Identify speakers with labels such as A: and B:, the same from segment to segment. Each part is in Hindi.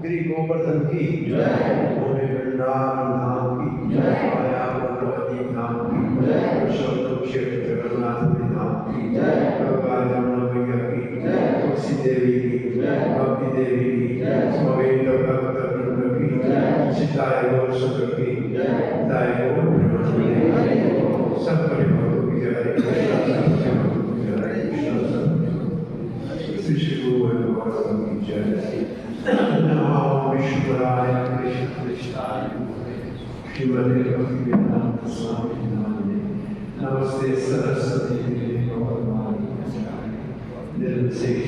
A: गिरी गोवर्धन की भोले वृंदावन धाम की आया भगवती धाम की पुरुषोत्तम क्षेत्र जगन्नाथ धाम की गंगा जमुना मैया की तुलसी देवी की भक्ति देवी की स्वामी भक्त वृंद की सीताय गौर सुंदर की दाय गौर सब परिवारों की जय श्री गुरु भगवान की जय। नमो विश्वराय कृष्ण कृष्णाय श्रीमते भक्तिवेदांत स्वामी नामिने नमस्ते सरस्वती देवी गौरवाणी निर्विशेष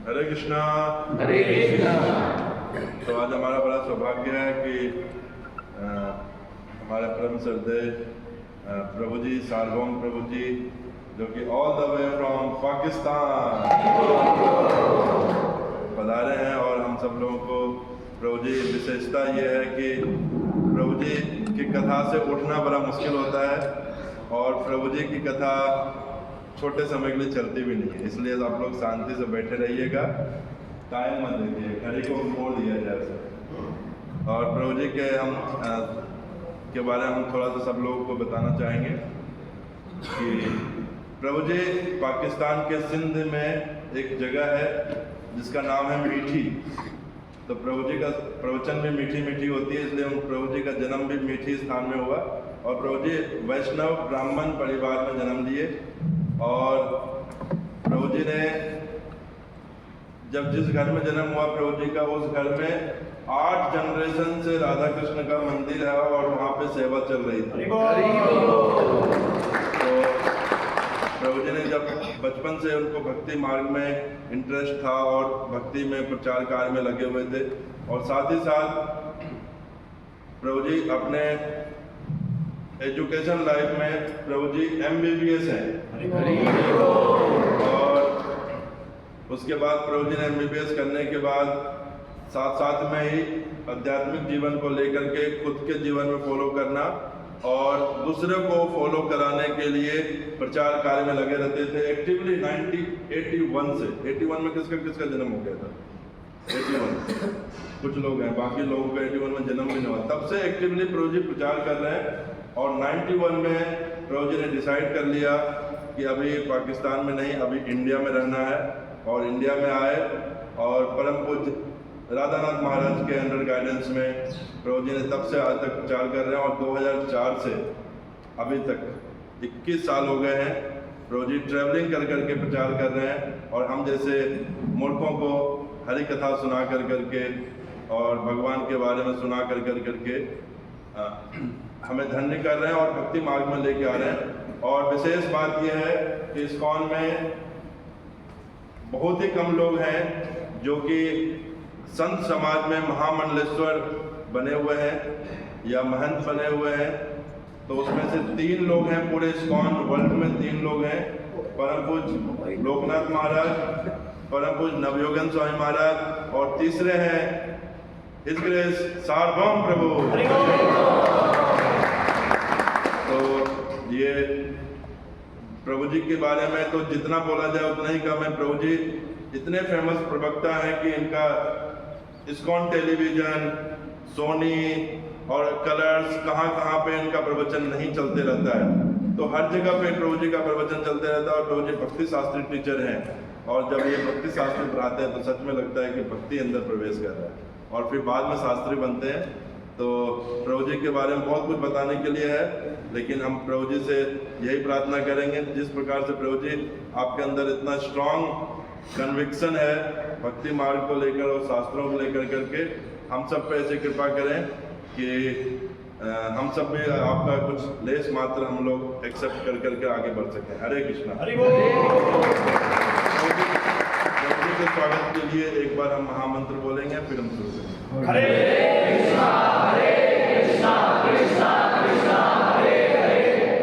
B: हरे कृष्णा।
C: हरे कृष्णा।
B: तो आज हमारा बड़ा सौभाग्य है कि हमारे परम श्रद्धेय प्रभु जी सार्वभौम प्रभु जी जो कि all the way from Pakistan पधारे हैं और हम सब लोगों को प्रभु जी विशेषता ये है कि प्रभु जी की कथा से उठना बड़ा मुश्किल होता है और प्रभु जी की कथा छोटे समय के लिए चलती भी नहीं है, इसलिए आप लोग शांति से बैठे रहिएगा, टाइम मत देखिए, घड़ी को मोड़ दिया जाए। और प्रभु जी के के बारे में हम थोड़ा सा सब लोगों को बताना चाहेंगे कि प्रभु जी पाकिस्तान के सिंध में एक जगह है जिसका नाम है मीठी। तो प्रभु जी का प्रवचन भी मीठी मीठी होती है, इसलिए प्रभु जी का जन्म भी मीठी स्थान में हुआ और प्रभु जी वैष्णव ब्राह्मण परिवार में जन्म लिए। और प्रभु जी ने जब जिस घर में जन्म हुआ प्रभु जी का, उस घर में 8 जनरेशन से राधा कृष्ण का मंदिर है और वहाँ पे सेवा चल रही थी। तो प्रभु जी ने जब बचपन से उनको भक्ति मार्ग में इंटरेस्ट था और भक्ति में प्रचार कार्य में लगे हुए थे और साथ ही साथ प्रभु जी अपने एजुकेशन लाइफ में प्रभु जी MBBS हैं और उसके बाद प्रभु जी ने MBBS करने के बाद साथ साथ में ही आध्यात्मिक जीवन को लेकर के खुद के जीवन में फॉलो करना और दूसरे को फॉलो कराने के लिए प्रचार कार्य में लगे रहते थे एक्टिवली। 1981 से 81 में किसका जन्म हो गया था? 81 कुछ लोग हैं, बाकी लोगों का 81 में जन्म भी नहीं हुआ। तब से एक्टिवली प्रभु जी प्रचार कर रहे हैं और 91 में प्रभु जी ने डिसाइड कर लिया कि अभी पाकिस्तान में नहीं, अभी इंडिया में रहना है और इंडिया में आए और परम पूज्य राधानाथ महाराज के अंडर गाइडेंस में प्रभु जी ने तब से आज तक प्रचार कर रहे हैं और 2004 से अभी तक 21 साल हो गए हैं। प्रभु जी ट्रैवलिंग कर करके प्रचार कर रहे हैं और हम जैसे मूर्खों को हरि कथा सुना कर करके और भगवान के बारे में सुना कर करके हमें धन्य कर रहे हैं और भक्ति मार्ग में लेके आ रहे हैं। और विशेष बात यह है कि इस्कॉन में बहुत ही कम लोग हैं जो कि संत समाज में महामंडलेश्वर बने हुए हैं या महंत बने हुए हैं। तो उसमें से 3 लोग हैं पूरे इस्कॉन वर्ल्ड में, 3 लोग हैं, परम पूज्य लोकनाथ महाराज, परम पूज्य नवयोगन स्वामी महाराज और तीसरे हैं हिज ग्रेस सार्वभौम प्रभु। तो ये प्रभु जी के बारे में तो जितना बोला जाए उतना ही कम है। प्रभु जी इतने फेमस प्रवक्ता हैं कि इनका इस्कॉन टेलीविजन, सोनी और कलर्स कहाँ पे इनका प्रवचन नहीं चलते रहता है। तो हर जगह पे प्रभु जी का प्रवचन चलते रहता है और प्रभु जी भक्ति शास्त्री टीचर हैं और जब ये भक्ति शास्त्री पढ़ाते हैं तो सच में लगता है कि भक्ति अंदर प्रवेश कर रहा है और फिर बाद में शास्त्री बनते हैं। तो प्रभु जी के बारे में बहुत कुछ बताने के लिए है, लेकिन हम प्रभु जी से यही प्रार्थना करेंगे जिस प्रकार से प्रभु जी आपके अंदर इतना स्ट्रॉन्ग कन्विक्शन है भक्ति मार्ग को लेकर और शास्त्रों को लेकर करके, हम सब पे ऐसी कृपा करें कि हम सब में आपका कुछ लेस मात्र हम लोग एक्सेप्ट कर करके आगे बढ़ सकें। हरे कृष्णा। प्रभु के स्वागत के लिए एक बार हम महामंत्र बोलेंगे, फिर हम शुरू करेंगे।
C: हरे कृष्णा कृष्णा कृष्णा हरे हरे,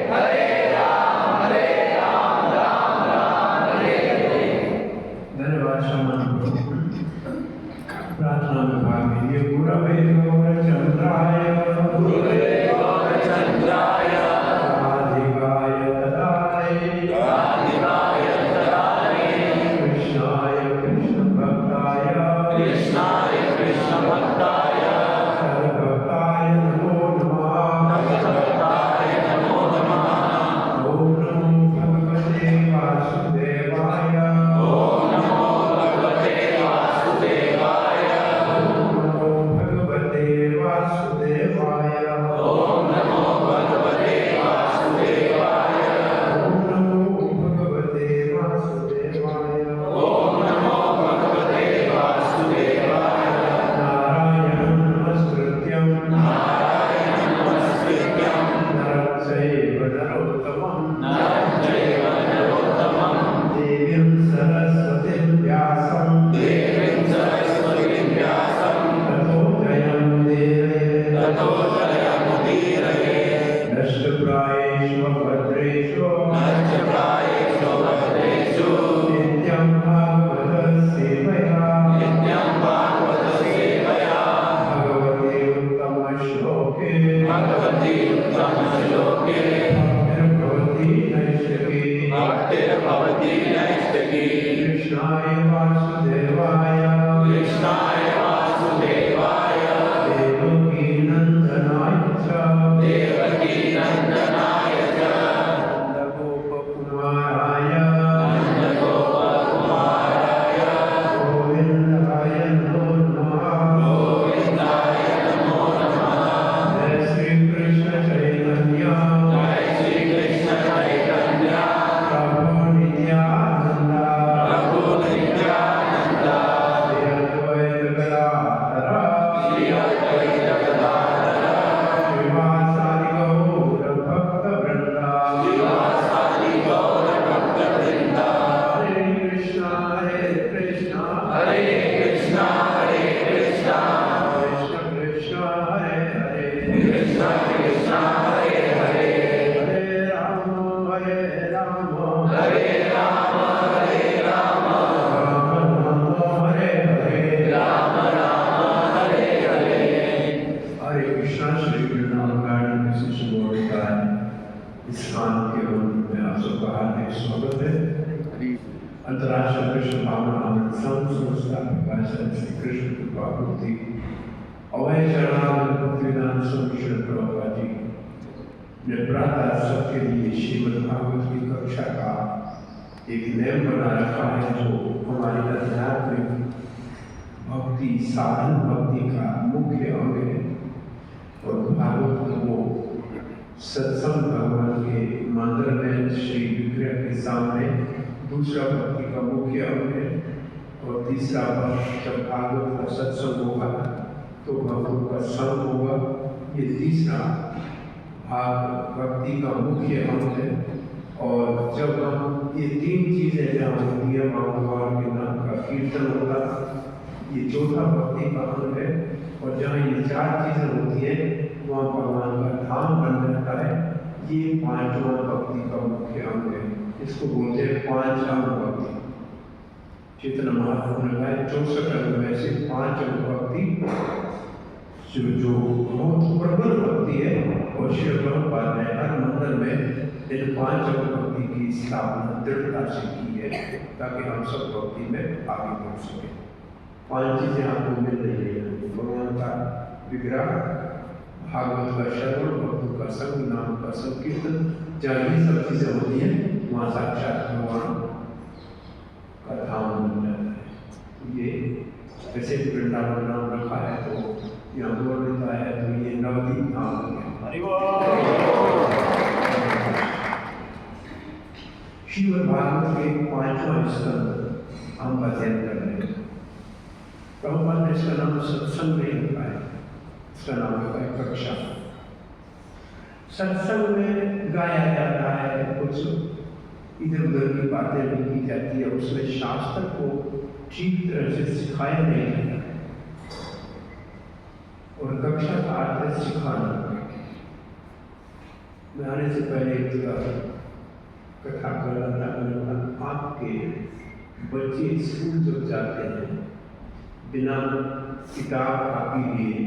C: हरे राम राम राम हरे हरे।
A: धन्यवाद श्रीमान प्रभु। प्रार्थना में भाग लीजिए। गुरवे गौरचंद्राय सबके लिए श्रीमद् भागवत की कक्षा का एक नियम बना रखा है, जो हमारी आध्यात्मिक भक्ति साधन भक्ति का मुख्य अंग है। और भागवत को सत्संग भगवान के मंदिर में श्री विग्रह के सामने दूसरा भक्ति का मुख्य अंग है। और तीसरा जब भागवत का सत्संग होगा तो भक्तों का संग होगा। ये तीसरा भाग भक्ति का मुख्य अंग है। और जब हम ये तीन चीजें जहाँ होती है, भगवान के नाम का कीर्तन होता, ये चौथा भक्ति का अंग है। और जहाँ ये चार चीजें होती है वहाँ भगवान का धाम बन जाता है। ये पांचवा भक्ति का मुख्य अंग है। इसको बोलते हैं पांच अंग भक्ति। चैतन्य महाप्रभु ने कहा 64 अंग में से 5 अंग भक्ति जो बहुत प्रबल भक्ति है। और श्री प्रभुपाद ने हर मंदिर में इन 5 अंग भक्ति की स्थापना दृढ़ता से की है, ताकि हम सब भक्ति में आगे बढ़ सके। 5 चीजें आपको मिल रही है, भगवान का विग्रह, भागवत का श्रवण, भक्तों का संग, नाम का संकीर्तन। जहाँ ये सब चीजें होती हैं वहाँ साक्षात भगवान का धाम बन जाता है। ये जैसे वृंदावन नाम रखा है तो यहाँ बोल देता है, तो ये नवदीप धाम हो गया। श्रीमद् भागवत के 5वां स्कंद हम अध्ययन कर रहे हैं। प्रभुपाद ने इसका नाम सत्संग नहीं रखा है, इसका नाम रखा है कक्षा। सत्संग में गाया जाता है, कुछ इधर उधर की बातें भी की जाती है, उसमें शास्त्र को ठीक तरह से सिखाया नहीं जाता है। और कक्षा का अर्थ सिखाना। मैं आने से पहले कथा कर रहा था, मैंने बोला आपके बच्चे स्कूल जब जाते हैं बिना किताब कापी लिए,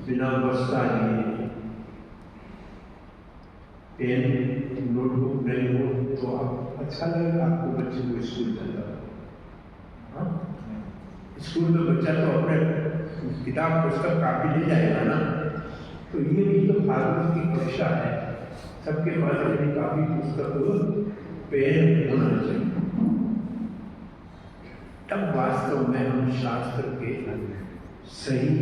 A: बिना बस्ता लिए, पेन नोटबुक नहीं हो तो आप अच्छा लगेगा आपको बच्चे को स्कूल जाता है? स्कूल में बच्चा तो अपने किताब पुस्तक कापी ले जाएगा ना। तो ये भी तो भागवत की कक्षा है, सबके पास अपनी कापी पुस्तक पेन होना चाहिए। तब वास्तव में हम शास्त्र के सही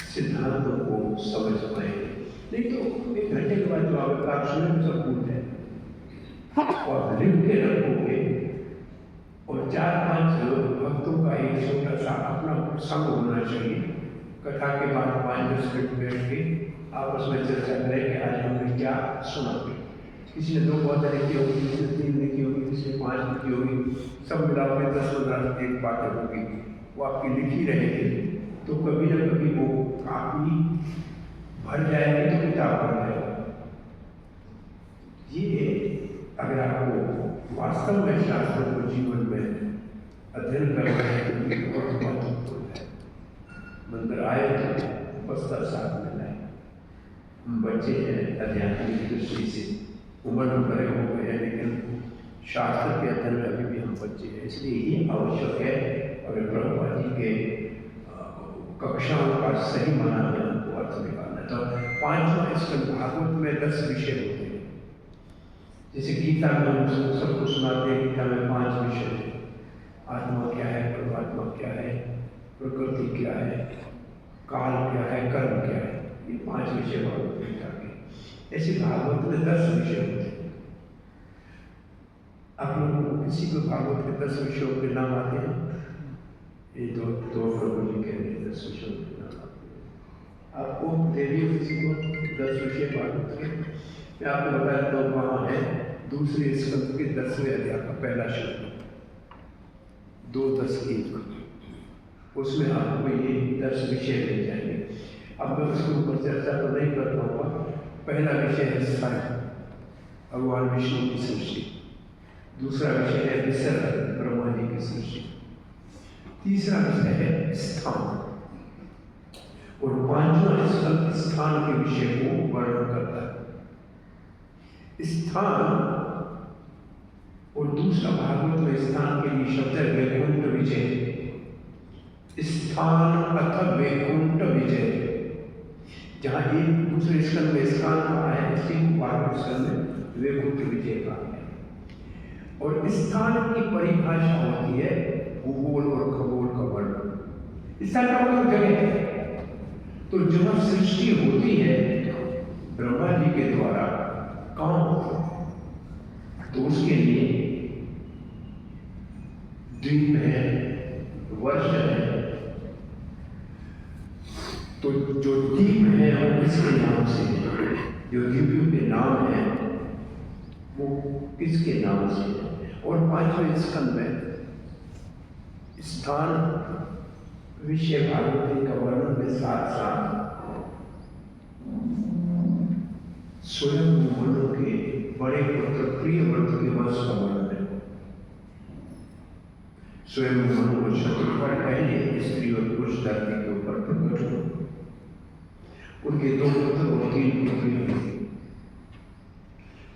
A: सिद्धांतों को समझ पाएंगे। नहीं तो 1 घंटे के बाद जो आप स्वयं सब भूल है और लिख के रखोगे और 4-5 भक्तों का एक छोटा सा अपना संग होना चाहिए। कथा के बाद 5-10 मिनट बैठ के आपस में चर्चा करें कि आज हमने क्या सुना। किसी ने 2 बातें लिखी होगी, किसी ने 3 लिखी होगी, किसी ने 5 लिखी होगी, सब मिलाकर 10-15 एक बातें होगी, वो आपकी लिखी रहेगी। तो कभी ना कभी वो काफी भर जाएगी तो किताब भर जाएगा। ये अगर आपको वास्तव में शास्त्र को जीवन में अध्ययन करना है तो ये बहुत महत्वपूर्ण है। मंदिर आए तो बस्ता साथ में लाए। हम बच्चे हैं, आध्यात्मिक दृष्टि से उम्र में बड़े हो गए हैं, लेकिन शास्त्र के अध्ययन में अभी भी हम बच्चे हैं। इसलिए ये आवश्यक है और ब्रह्मा जी के कक्षाओं का सही माना में हमको अर्थ निकालना। तो 5वां स्कंद भागवत में 10 विषय होते हैं। जैसे गीता में हम सबको सुनाते हैं, गीता में 5 विषय हैं। आत्मा क्या है, परमात्मा क्या है, प्रकृति क्या है, काल क्या है, कर्म क्या है। ये 5 विषय भागवत गीता के। ऐसे भागवत में 10 विषय होते हैं। आप लोगों को किसी को भागवत के 10 विषयों के नाम आते हैं? ये दो प्रभु जी के 10 विषयों के नाम आते हैं। आपको दे दिए किसी को 10 विषय भागवत के। मैं आपको बताया तो वहाँ है दूसरे स्कंद के 10वें अध्याय का पहला श्लोक 2:10-1, उसमें आपको ये 10 विषय मिल जाएंगे। अब मैं उसके ऊपर चर्चा तो नहीं कर पाऊंगा। पहला विषय है सर्ग, भगवान विष्णु की सृष्टि। दूसरा विषय है विसर्ग, ब्रह्मा जी की सृष्टि। तीसरा विषय है स्थान और 5वां स्कंद स्थान के विषय को वर्णन करता है। स्थान और दूसरा भागवत में स्थान के लिए शब्द है वैकुंठ विजय। स्थान अथवा वैकुंठ विजय। जहाँ एक दूसरे स्कंद में स्थान कहा है, इसी भागवत स्कंद में वैकुंठ विजय कहा है। और स्थान की परिभाषा होती है भूगोल और खगोल का वर्णन। स्थान का मतलब जगह है। तो जहाँ सृष्टि होती है ब्रह्मा जी के द्वारा, कहाँ होता है? तो उसके लिए द्वीप है, वर्ष है। तो जो द्वीप है वो किसके नाम से है? जो द्वीपों के नाम है वो किसके नाम से है? और 5वें स्कंद में स्थान विषय भागवती का वर्णन के साथ साथ स्वयं मनु के बड़े पुत्र प्रियव्रत के वंश का वर्णन है। स्वयं मनु और शत्रुघ्न पहले स्त्री और पुरुष धरती के ऊपर प्रकट हुए। उनके 2 पुत्र और 3 पुत्रियां थी।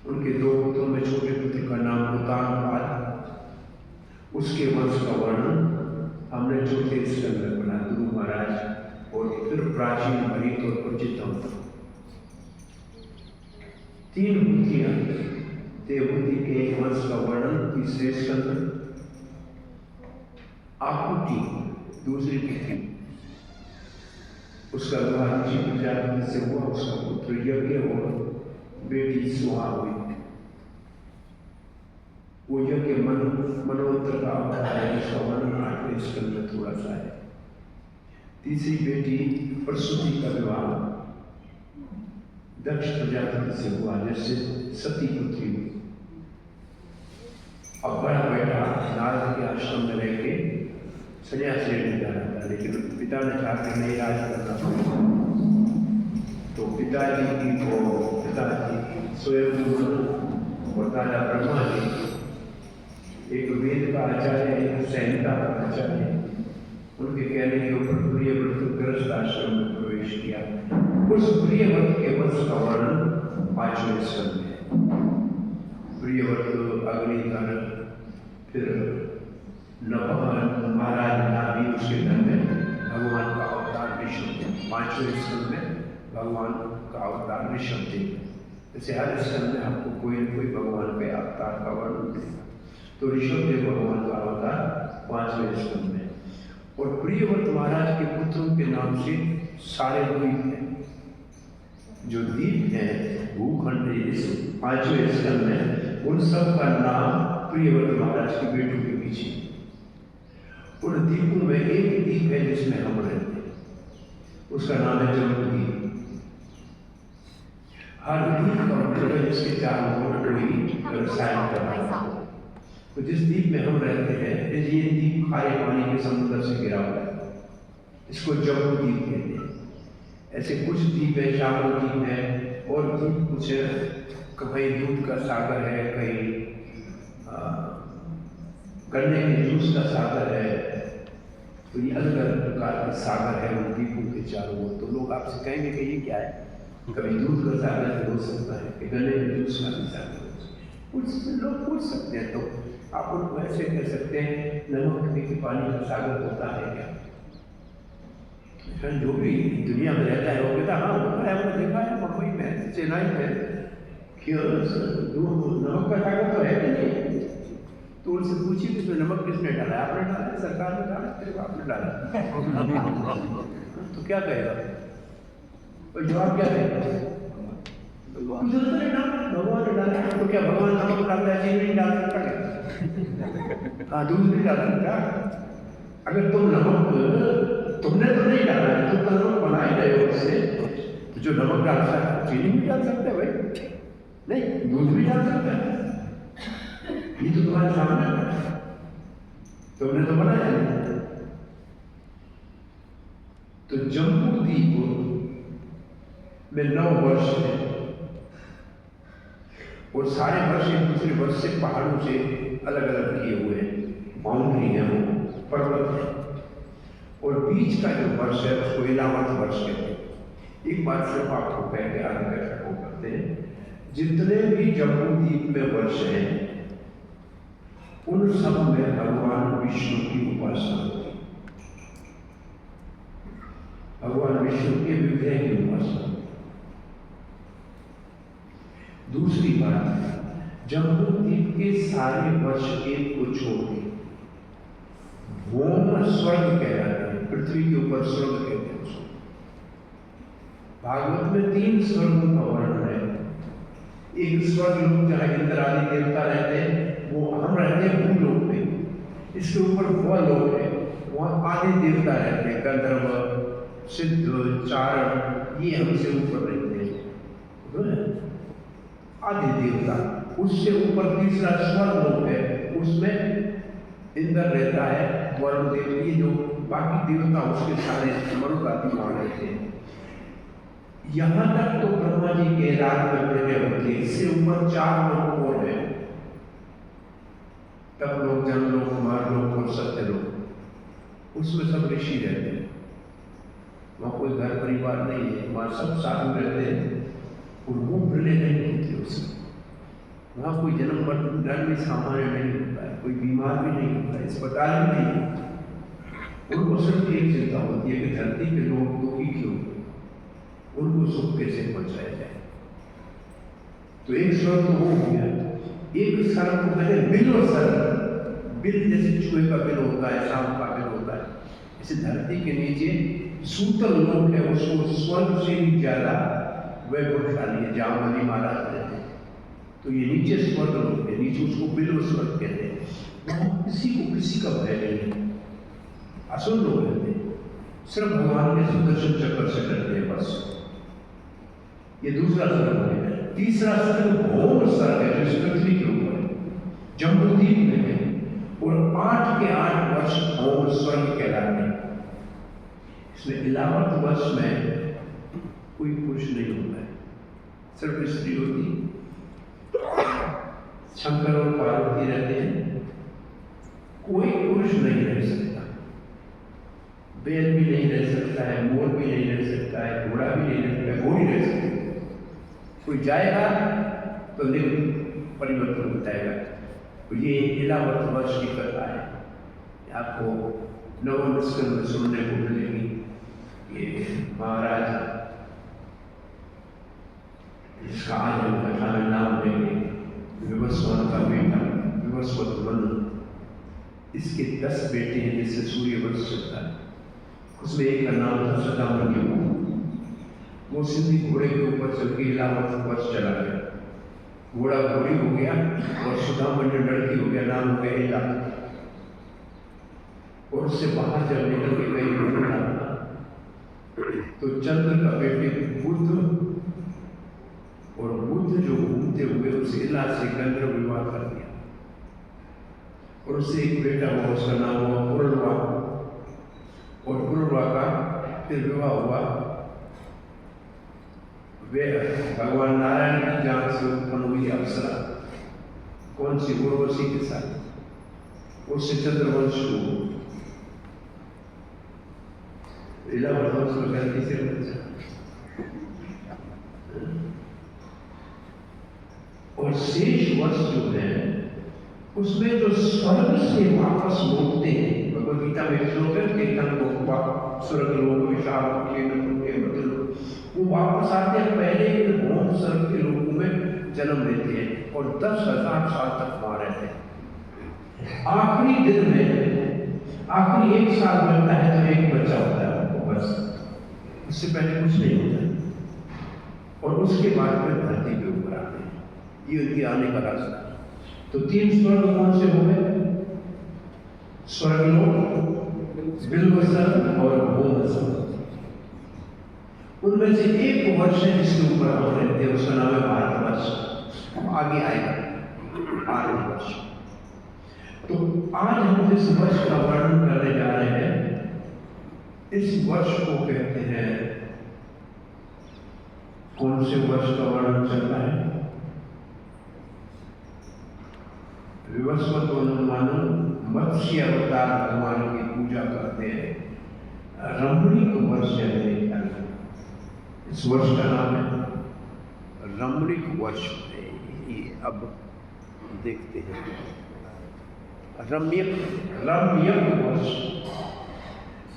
A: उनके 2 पुत्रों में छोटे पुत्र का नाम उतानपाद, उसके वंश का वर्णन हमने चौथे स्कंद में पढ़ा, ध्रुव महाराज और फिर प्राचीन हरित और प्रचितम। 3 पुत्रियां, देवहूति के वंश का वर्णन तीसरे स्कंद। आकुति दूसरी पुत्री, उसका विवाह ऋषि प्रजापति से हुआ, उसका पुत्र यज्ञ और बेटी सुहा हुई। वो यज्ञ मनवंतर का अवतार है, जिसका वर्णन 8वें स्कंद में थोड़ा सा है। तीसरी बेटी प्रसूति का विवाह दक्ष प्रजापति से हुआ, जैसे सती पुत्री हुई। अब बड़ा बेटा नारद के आश्रम में रह के सन्यासी लेने जा रहा था, लेकिन पिता ने कहा कि नहीं, राज करना पड़ेगा। तो पिताजी स्वयं और दादा ब्रह्मा जी, एक वेद का आचार्य, एक संहिता का आचार्य, उनके कहने के ऊपर प्रियव्रत गृहस्थ आश्रम में प्रवेश किया। उस प्रियव्रत के वंश का वर्णन 5वें स्कंद में है। प्रियव्रत अग्निधर, फिर महाराज नाभि, उसके घर में भगवान का अवतार ऋषभ। 5वें स्कंद में भगवान का अवतार ऋषभ थे। जैसे हर स्कंद में आपको कोई न कोई भगवान के अवतार का वर्णन मिलेगा। तो ऋषभ देव भगवान का अवतार 5वें स्कंद में। और प्रियव्रत महाराज के पुत्रों के नाम से सारे द्वीप हैं। जो द्वीप हैं भूखंड इस 5वें स्कंद में, उन सब का नाम प्रियव्रत महाराज के बेटों के पीछे। उन द्वीपों में एक द्वीप है जिसमें हम रहते हैं, उसका नाम है जम्बूद्वीप। हर द्वीप का मतलब है जिसके चारों ओर कोई व्यवसाय कर रहा हो। तो जिस द्वीप में हम रहते हैं, ये द्वीप खारे पानी के समुद्र से घिरा हुआ है, इसको जम्बूद्वीप कहते हैं। ऐसे कुछ द्वीप है, शामल द्वीप है, और द्वीप कुछ कहीं दूध का सागर है, कहीं गन्ने के जूस का सागर है। तो ये अलग अलग प्रकार के सागर है उन द्वीपों के चारों ओर। तो लोग आपसे कहेंगे कि ये क्या है, कभी दूध का सागर हो सकता है, कि गन्ने के जूस का भी सागर हो सकता है। लोग पूछ सकते हैं, तो आप उनको ऐसे कह सकते हैं, नमक के पानी का सागर होता है क्या? जो भी दुनिया में रहता है वो कहता हाँ होता है, हमने देखा है मुंबई में, चेन्नई में, क्यों नमक का सागर तो है कि नहीं? तो उनसे पूछिए कि उसमें नमक किसने डाला? आपने डाला, सरकार ने डाला, तेरे बाप ने डाला। तो क्या कहेगा? और जवाब क्या देगा? भगवान ने डाला। तो क्या भगवान नमक डालता है, चीनी नहीं डाल सकता क्या? हाँ, दूध नहीं डाल सकता। अगर तुम नमक तुमने तो नहीं डाला है, तुम तो नमक बना ही रहे हो उससे, तो जो नमक डालता है चीनी भी डाल सकते भाई, नहीं दूध भी डाल सकता है। ये तो तुम्हारे सामने है, तुमने तो बनाया नहीं। तो जम्बूद्वीप में 9 वर्ष है, और सारे वर्ष एक दूसरे वर्ष से पहाड़ों से अलग अलग किए हुए हैं। बाउंड्री है, वो पर्वत है, और बीच का जो वर्ष है उसको इलावत वर्ष कहते हैं। एक बात सिर्फ आपको कह के आगे बैठक करते हैं, जितने भी जम्बूद्वीप में वर्ष हैं उन सब में भगवान विष्णु की उपासना होती है। भगवान विष्णु के विग्रह की उपासना। दूसरी बात, जम्बूद्वीप के सारे वर्ष एक को छोड़ के भूम स्वर्ग कहलाते हैं, पृथ्वी के ऊपर स्वर्ग कहते हैं उसको। भागवत में 3 स्वर्गों का वर्णन है। एक स्वर्ग लोग जहाँ इंद्र आदि देवता रहते हैं, वो हम रहते हैं भूलोक में। इसके ऊपर वह लोग है, वहाँ आदि देवता रहते हैं, गंधर्व, सिद्ध, चारण, ये हमसे ऊपर रहते हैं, आदि देवता। उससे ऊपर तीसरा स्वर्ग लोक है, उसमें इंद्र रहता है, वरुण देव, ये जो बाकी देवता उसके सारे मरुद आदि वहाँ रहते हैं। यहाँ तक तो ब्रह्मा जी के राज में प्रलय होती है, इससे ऊपर 4 लोग और हैं, तब लोग, जन लोग, कुमार लोग और सत्य लोग। उसमें सब ऋषि रहते हैं, वहाँ कोई घर परिवार नहीं है, वहाँ सब साधु रहते हैं, और वो प्रलय नहीं होती उसमें। वहाँ कोई जन्म मरण भी सामान्य नहीं होता है, कोई बीमार भी नहीं होता है, अस्पताल भी नहीं होता। उनको सिर्फ एक चिंता होती है कि धरती के लोग दुखी क्यों, उनको सुख कैसे पहुंचाया जाए। तो एक स्वर्ग तो हो गया। एक स्वर्ग को कहते हैं बिल स्वर्ग। बिल जैसे चूहे का बिल होता है, सांप का बिल होता है, इसे धरती के नीचे सूतल लोक है, उसको स्वर्ग से भी ज्यादा वैभवशाली है, जामवली महाराज रहते हैं। तो ये नीचे स्वर्ग लोक है, नीचे उसको बिल स्वर्ग कहते हैं। वहाँ किसी को किसी का भय नहीं, असुर लोग रहते हैं, सिर्फ भगवान के सुदर्शन चक्र से डरते हैं बस। ये दूसरा स्वर्ग हो गया। तीसरा स्वर्ग भौम स्वर्ग है, जो इस पृथ्वी के ऊपर है, जम्बूद्वीप में है, और 8 के 8 वर्ष भौम स्वर्ग कहलाते हैं। इसमें इलावत वर्ष में कोई पुरुष नहीं होता है, सिर्फ स्त्री होती। शंकर और पार्वती रहते हैं, कोई पुरुष नहीं रह सकता, बैल भी नहीं रह सकता है, मोर भी नहीं रह सकता है, घोड़ा भी नहीं रह सकता है, घोड़ी रह सकती है। कोई जाएगा तो लिंग परिवर्तन हो जाएगा। तो ये इलावत वर्ष की कथा है, आपको नवम स्कंद में सुनने को मिलेगी। ये महाराज जिसका आज हम कथा में नाम लेंगे, विवस्वान का बेटा विवस्वत मनु, इसके 10 बेटे हैं जिससे सूर्य वंश चलता है। उसमें एक का नाम था सदामन्यु। वो सिद्धि घोड़े के ऊपर चल के इलावत वर्ष चला गया, घोड़ा घोड़ी हो गया और सुदामन्यु लड़की हो गया, नाम हो गया इलावत। और उससे बाहर जब निकल के कहीं घूमना तो चंद्र का बेटे बुद्ध, और बुद्ध जो घूमते हुए उस इला से गंधर्व विवाह कर दिया, और उससे एक बेटा हुआ, उसका नाम हुआ पुरुरवा, और पुरुरवा का फिर विवाह हुआ वे भगवान नारायण की जान से उत्पन्न हुई अप्सरा, कौन सी, उर्वशी के साथ, उससे चंद्रवंश शुरू। इलावत वंश में गलती से बचा। और शेष वर्ष जो है उसमें जो स्वर्ग से वापस लौटते हैं, भगवद गीता में श्लोक है कि स्वर्ग लोक विशाल, वो वापस आते हैं, पहले ही भौम स्वर्ग के लोगों में जन्म लेते हैं और 10,000 साल तक वहां रहते हैं। आखिरी दिन में, आखिरी 1 साल मिलता है तो एक बच्चा होता है उनको, बस उससे पहले कुछ नहीं होता, और उसके बाद फिर धरती पे ऊपर आते हैं। ये उनके आने का रास्ता। तो 3 स्वर्ग कौन से हो गए? स्वर्गलोक, बिल्व स्वर्ग और भौम स्वर्ग। उनमें से एक वर्ष है जिसके ऊपर हम रहते हैं, उसका नाम है भारतवर्ष। अब आगे आएगा 8 वर्ष। तो आज हम जिस वर्ष का वर्णन करने जा रहे हैं, इस वर्ष को कहते हैं, कौन से वर्ष का वर्णन चल रहा है? विवस्वत मत्स्य अवतार भगवान की पूजा करते हैं, रमणीक वर्ष है मेरे ख्याल में। इस वर्ष का नाम है रमणीक वर्ष। अब देखते हैं, रम्यक वर्ष।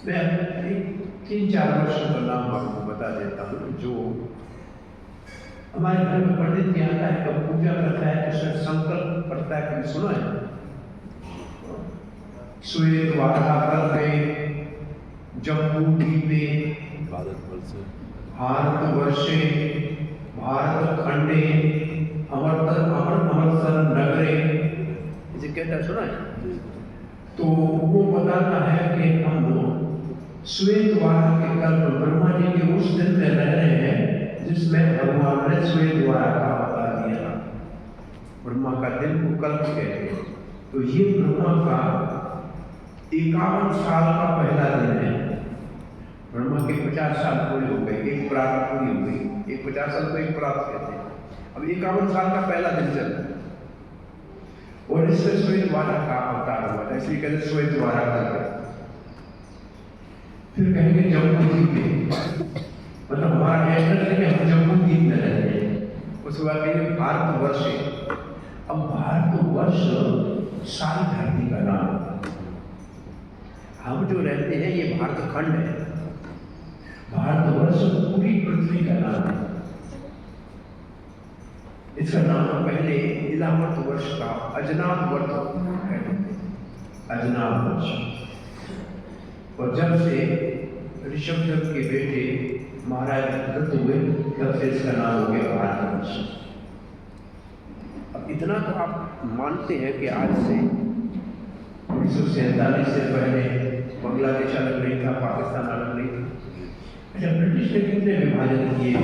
A: मैं 3-4 वर्षों का नाम आपको बता देता हूँ। जो हमारे घर में पंडित भी आता है, कब पूजा करता है तो उसमें संकल्प पड़ता है, कभी सुना है? श्वेत वाराह जम्बूद्वीपे भारतवर्षे भारतखंडे अमृतसर नगरे, इसे कहता है, सुना है? तो वो बताता है कि हम श्वेत वाराह के कल्प, ब्रह्मा जी के उस दिन में रह रहे हैं जिसमें भगवान ने श्वेत वाराह का अवतार दिया। ब्रह्मा का दिन को कल्प कहते हैं। तो ये ब्रह्मा का 51 साल का पहला दिन है। ब्रह्मा के 50 साल पूरे हो गए, एक प्राप्त पूरी हो गई। एक 50 साल को एक प्राप्त कहते हैं। अब 51 साल का पहला दिन चल रहा है और इसमें श्वेत वाराह का अवतार हुआ था, इसलिए कहते श्वेत वाराह का। फिर कहेंगे जम्बूद्वीप में, मतलब हमारा एड्रेस है कि हम जम्बूद्वीप में रहते हैं। उसके बाद कहेंगे भारतवर्ष। अब भारतवर्ष सारी धरती का नाम है। हम जो रहते हैं ये भारतखंड है, भारतवर्ष पूरी पृथ्वी का नाम है। इसका नाम पहले इलावत वर्ष का अजनाब वर्ष कहते थे, अजनाब वर्ष। और जब से ऋषभदेव के बेटे महाराज दत्त हुए तब से इसका नाम हो गया भारतवर्ष। अब इतना तो आप मानते हैं कि आज से 1947 से पहले बांग्लादेश अलग नहीं था, पाकिस्तान अलग नहीं था। अच्छा, ब्रिटिश ने कितने विभाजन किए?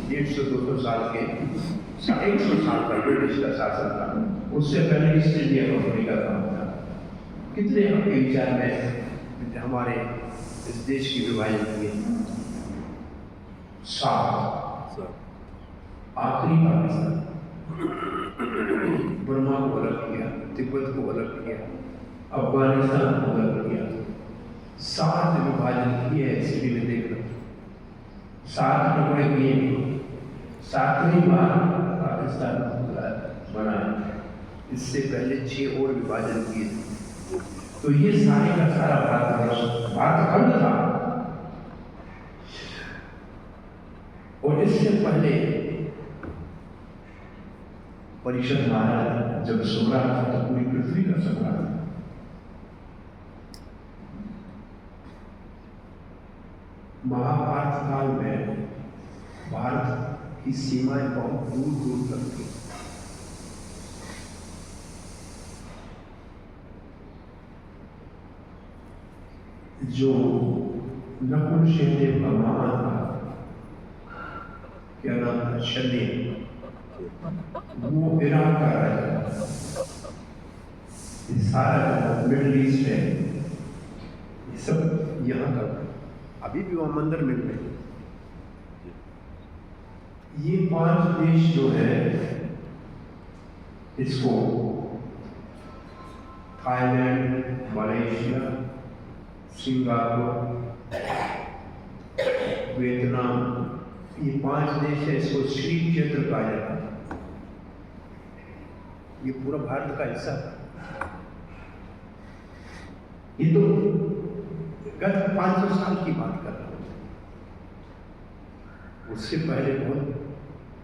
A: 150-200 साल के 100 साल का ब्रिटिश का शासन था। उससे पहले ईस्ट इंडिया कंपनी का काम था। कितने आपके विचार में हमारे इस देश की विभाजन किए? 7। आखिरी पाकिस्तान, बर्मा को अलग किया, तिब्बत को अलग किया, अफगानिस्तान को अलग किया। 7 विभाजन किए हैं। हिस्ट्री में देख लो, 7 टुकड़े किए। 7वीं बार पाकिस्तान बना। इससे पहले 6 और विभाजन किए थे। तो ये सारे का सारा भारत खंड था। और इससे पहले परिषद महाराज जब सम्राट था तो पूरी पृथ्वी का सम्राट था। महाभारत काल में भारत की सीमाएं बहुत दूर दूर तक थी। जो नकुल सहदेव का मामा था, क्या नाम था, शल्य, वो ईरान का राजा था। सारा मिडिल ईस्ट है, ये सब यहाँ का। अभी भी वहाँ मंदिर मिल रहे हैं। ये 5 देश जो है, इसको थाईलैंड, मलेशिया, सिंगापुर, वियतनाम, ये 5 देश है। इसको श्री क्षेत्र कहा जाता है। ये पूरा भारत का हिस्सा था। ये तो गत 500 साल की बात कर रहा हूँ। उससे पहले बहुत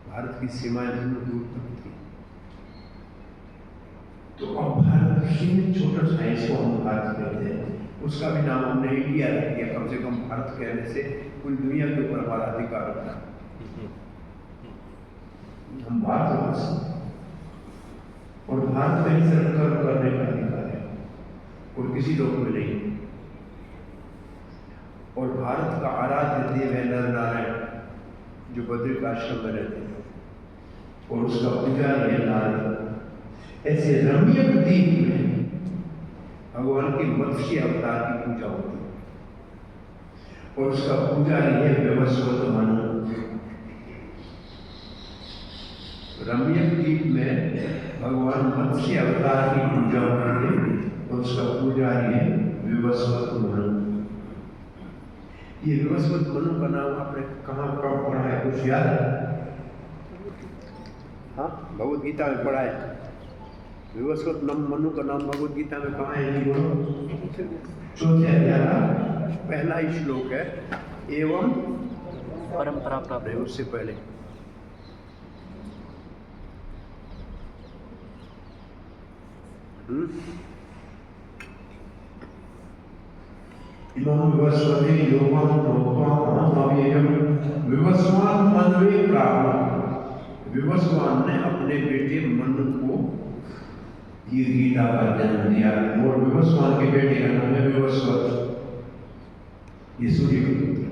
A: भारत की सीमाएं दूर दूर तक थी। तो अब भारत में छोटा सा है, इसको हम भारत कहते हैं। उसका भी नाम हमने इंडिया रख दिया। कम से कम भारत कहने से पूरी दुनिया के ऊपर हमारा अधिकार होता है। हम भारत और भारत में ही सिर्फ कर्म करने का अधिकार है और किसी लोग में नहीं। और भारत का आराध्य देव है नर नारायण, जो बद्रिक आश्रम में रहते हैं, और उसका पुजारी है नारद। ऐसे रम्य द्वीप में भगवान के मत्स्य अवतार की पूजा होती है और उसका पुजारी है विवस्वत मनु। रम्य द्वीप में भगवान मत्स्य अवतार की पूजा होती है और उसका पुजारी है विवस्वत मनु। ये विवस्वत मनु का नाम आपने कहाँ कब पढ़ा है? कुछ याद है? हाँ, भगवद गीता में पढ़ा है। विवस्वत मनु का नाम भगवद गीता में कहाँ है? चौथे अध्याय का पहला ही श्लोक है। एवं
C: परंपरा प्राप्त
A: है। उससे पहले इमाम विवस्वते योगम प्रोक्तम अव्ययम विवस्वान मनवे प्राप्त। विवस्वान ने अपने बेटे मनु को ये गीता का जन्म दिया और विवस्वान के बेटे का नाम है विवस्वत। ये सूर्य का पुत्र।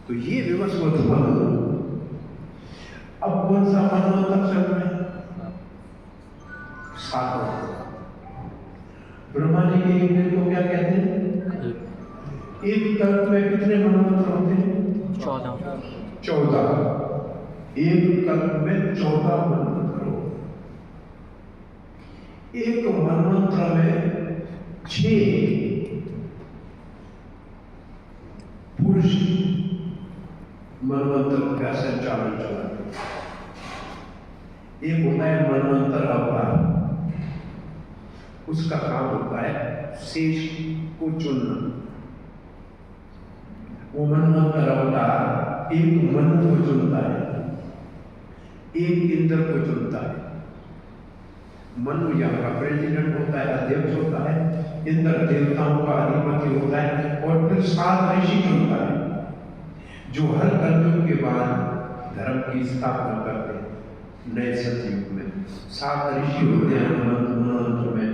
A: तो ये विवस्वत मनु अब कौन सा मनवंतर चल रहा है? 7। ब्रह्मा जी के एक दिन को क्या कहते हैं? एक कल्प में कितने मनवंतर होते हैं? 14। एक कल्प में 14 मनवंतर हो। एक मनवंतर में 6 पुरुष मनवंतर का संचालन चला। एक होता है मनवंतर अवतार, उसका काम होता है शेष को चुनना। वो मनवंतर अवतार एक मनु को चुनता है, एक इंद्र को चुनता है। मनु यहाँ का प्रेसिडेंट होता है, अध्यक्ष होता है। इंद्र देवताओं का अधिपति होता है और फिर 7 ऋषि चुनता है, जो हर कलयुग के बाद धर्म की स्थापना करते हैं। नए सतयुग में 7 ऋषि होते हैं मनवंतर में।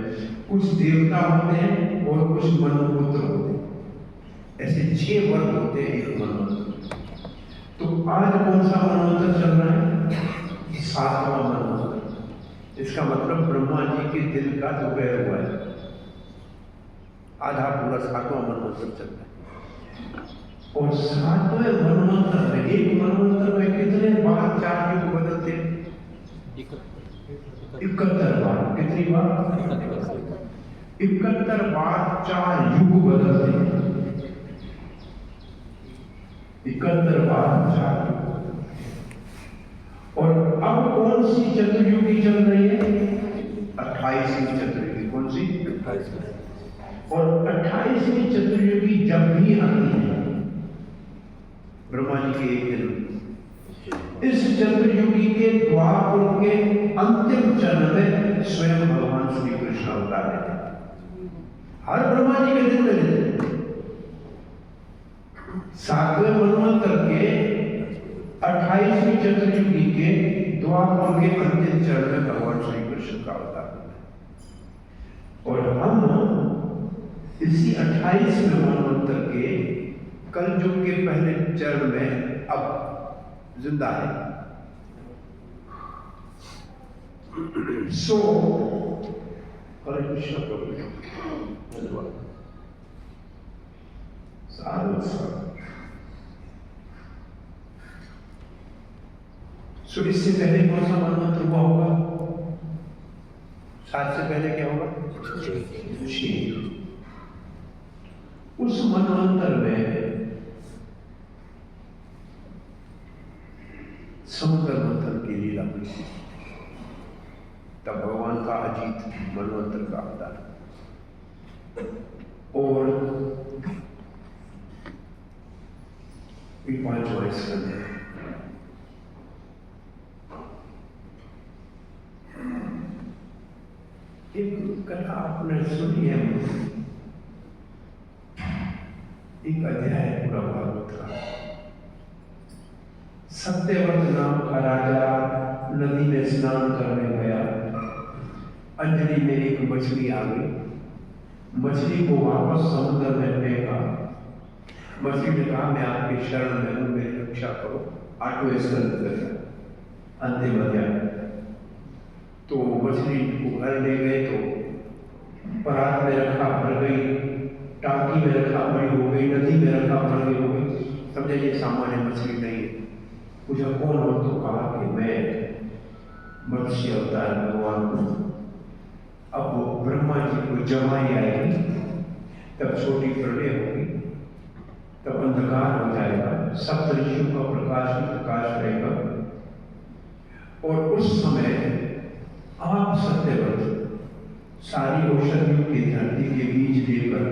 A: कुछ देवता होते हैं और कुछ मनुपुत्र होते हैं। ऐसे 6 वर्ग होते हैं एक मनवंतर। तो आज कौन सा मनवंतर चल रहा है? 7वां मनवंतर। इसका मतलब ब्रह्मा जी के दिल का दोपहर हुआ है, आधा पूरा 7वां मनवंतर चल रहा है। और 7वें मनवंतर में, एक मनवंतर में कितने बार 4 युग बदलते हैं? 71 बार। कितनी बार? 71 बार 4 युग बदलते हैं। 71 बार 4 युग। और अब कौन सी चतुर्युगी चल रही है? 28वीं चतुर्युगी। कौन सी? 28। और 28वीं चतुर्युगी जब भी आती है ब्रह्मा जी के एक दिन, इस चतुर्युगी के द्वापर के अंतिम चरण में स्वयं भगवान श्री कृष्ण अवतार लेते हैं। हर ब्रह्मा जी के दिन में लेते हैं। 7वें मनवंतर के 28वीं चतुर्युगी के द्वापर के अंतिम चरण में भगवान श्री कृष्ण का अवतार लेते हैं। और हम इसी 28वें मनवंतर के कलयुग के पहले चरण में अब जिंदा है। सो हरे कृष्ण प्रभु साधु साधु। सो इससे पहले कौन सा मनवंतर हुआ होगा? 7 से पहले क्या होगा? शीघ्र। उस मनवंतर में समुद्र मंथन की लीला हुई। तब भगवान का अजीत मनवंतर का अवतार। और ये 5वां स्कंद है। एक कथा आपने सुनी है, एक अध्याय पूरा भागवत का। सत्यव्रत नाम का राजा नदी में स्नान करने गया। अंजलि में एक मछली आ गई। मछली को वापस समुद्र में फेंका। मछली ने कहा, मैं आपके शरण में हूं, मेरी रक्षा करो। 8वें स्कंद का अंतिम अध्याय। तो मछली को घर ले गए तो परात में रखा, भर गई। टांकी में रखा, बड़ी हो गई। नदी में रखा, बड़ी हो गई। समझे ये सामान्य मछली नहीं है। पूछा कौन हो? तो कहा कि मैं मत्स्य अवतार भगवान हूं। अब वो ब्रह्मा जी को जमाई आएगी, तब छोटी प्रलय होगी, तब अंधकार हो जाएगा, सप्तऋषियों का प्रकाश ही प्रकाश रहेगा। और उस समय आप सत्यव्रत सारी औषधियों की धरती के बीज लेकर,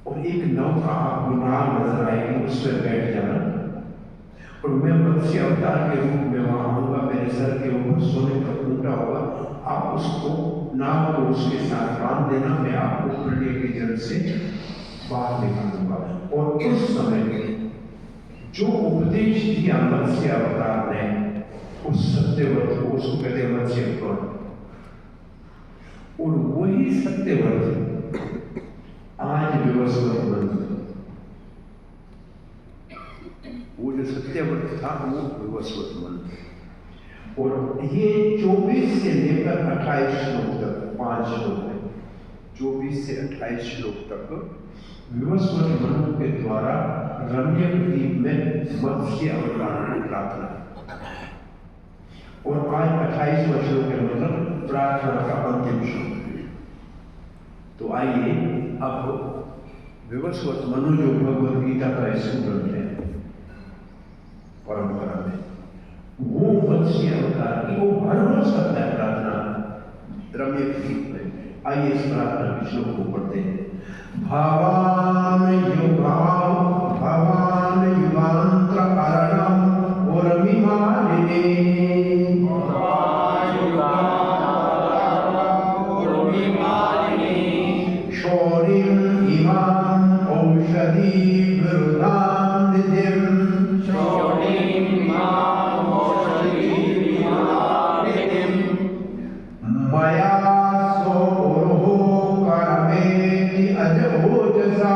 A: और एक नौका आपको नाव नजर आएगी, उसमें बैठ जाना। और मैं मत्स्य अवतार के रूप में वहां आऊंगा। मेरे सर के ऊपर सोने का खूंटा होगा। आप उसको नाव को उसके साथ बांध देना। मैं आपको प्रलय के जल से बाहर निकालूंगा। और उस समय जो उपदेश दिया मत्स्य अवतार ने उस सत्यव्रत को, उसको कहते हैं मत्स्य अवतार। और वही सत्यव्रत आज विवस्वत बन। वो जो सत्यव्रत था वो विवस्वत बन। और ये 24 से लेकर 28 श्लोक तक 5 श्लोक है। 24 से 28 श्लोक तक विवस्वत मनु के द्वारा रम्य द्वीप में मत्स्य अवतार को प्रार्थना। और आज 28वां श्लोक है, मतलब प्रार्थना का अंतिम श्लोक। तो आइए अब विवस्वत मनु जो भगवद गीता का स्टूडेंट है परंपरा में, वो मत्स्य अवतार की वो हर रोज करता है प्रार्थना रम्य द्वीप में। आइए इस प्रार्थना के श्लोक को पढ़ते हैं। भवान युगांत्र अरणम उर्मिमालिनी शौरिम इमाम औषधि विरुदाम निधिम मया सोहो करमेति अजोजसा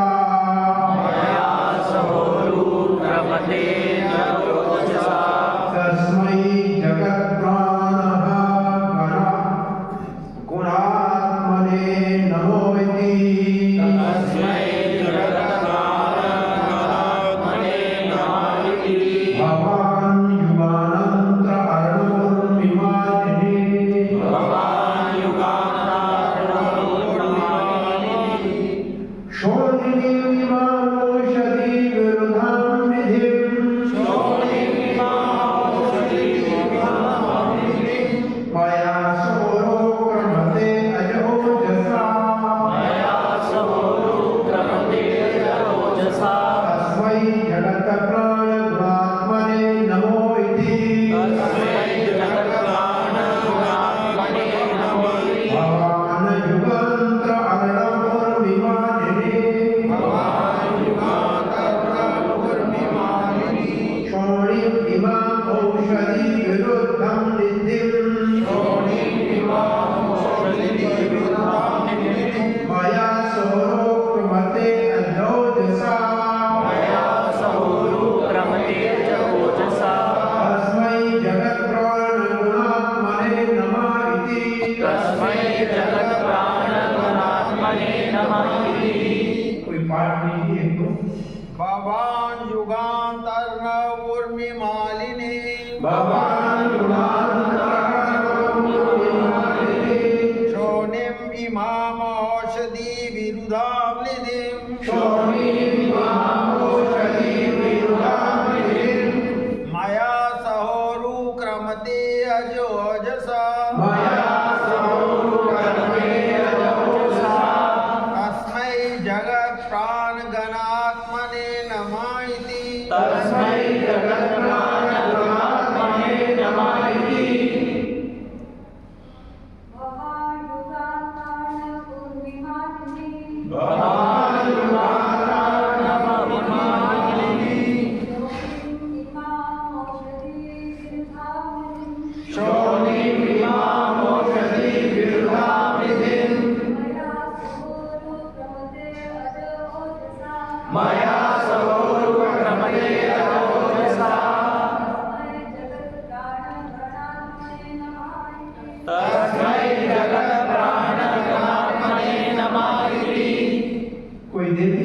D: भवान् युगान्तर्नवोर्मिमालिनी शोणिम् इमामौषधी विरुधां निधिम् मया सहोरुक्रमते अजोजसा तस्मै जगत्प्राणगणात्मने नमः इति
A: कोई दे दे।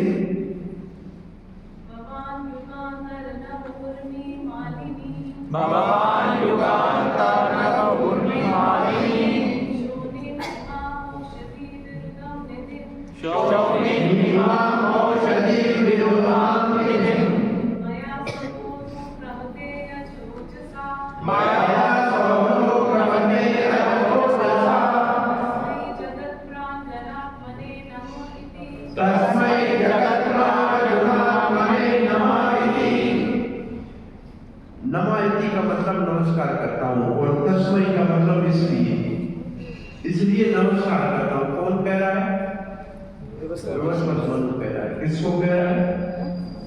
A: नमायति का मतलब नमस्कार करता हूँ और तस्मै का मतलब इसलिए नमस्कार करता हूँ। कौन कह रहा है? मनु कह रहा है। किसको कह रहा है?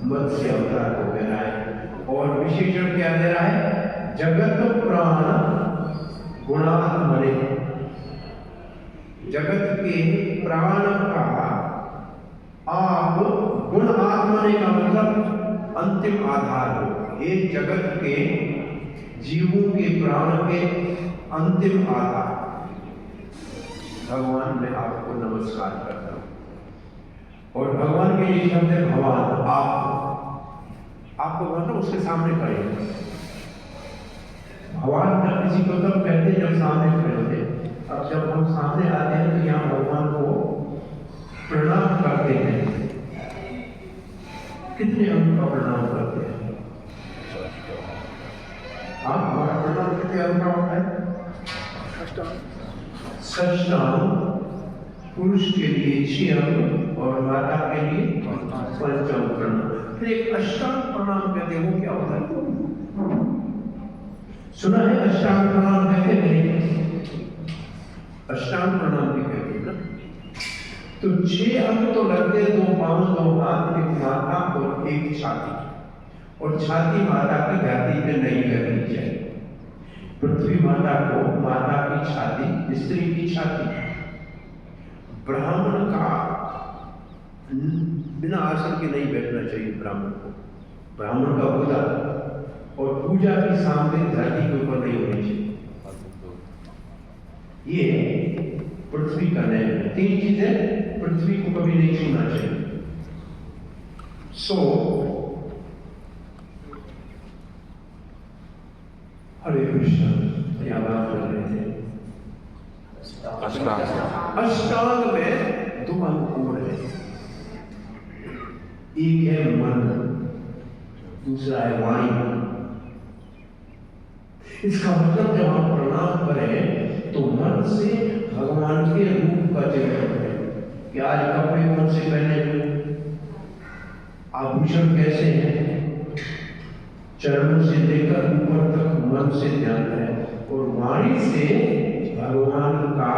A: मत्स्य अवतार को कह रहा है। और विशेषण क्या दे रहा है? जगत प्राण गुणात्मने, जगत के प्राण का आप गुण आत्मने का मतलब अंतिम आधार हो। एक जगत के जीवों के प्राण के अंतिम आधार भगवान, मैं आपको नमस्कार करता हूं। और भगवान के लिए शब्द है भगवान। आपको मतलब उसके सामने खड़े हैं। भगवान जब किसी को तब कहते जब सामने खड़े होते। अब जब हम सामने आते हैं तो यहाँ भगवान को प्रणाम करते हैं। कितने अंग का प्रणाम करते हैं? आप हमारा प्रणाम कितने अंग का होता है? षष्ठांग। पुरुष के लिए 6 अंग और माता के लिए 5 अंग प्रणाम। फिर एक अष्टांग प्रणाम कहते हैं। वो क्या होता है? सुना है अष्टांग प्रणाम कहते हैं? अष्टांग प्रणाम भी कहते हैं ना। तो 6 अंग तो लगते, 2 पांव, 2 हाथ, 1 माथा और 1 छाती। और छाती माता की धरती पे नहीं करनी चाहिए। पृथ्वी माता को माता की छाती, स्त्री की छाती। ब्राह्मण का बिना आसन के नहीं बैठना चाहिए। ब्राह्मण का बुधा और पूजा की सामग्री धरती के ऊपर नहीं होनी चाहिए। ये पृथ्वी का नियम है। 3 चीजें पृथ्वी को कभी नहीं छूना चाहिए। हरे कृष्ण। क्या बात कर रहे थे? अष्टांग में 2 अंग और है। एक है मन, दूसरा है वाणी। इसका मतलब जब हम प्रणाम करें तो मन से भगवान के रूप का चिंतन करें कि आज कपड़े कौन से पहने हुए, आभूषण कैसे हैं, चरणों से लेकर ऊपर तक मन से ध्यान करें। और वाणी से भगवान का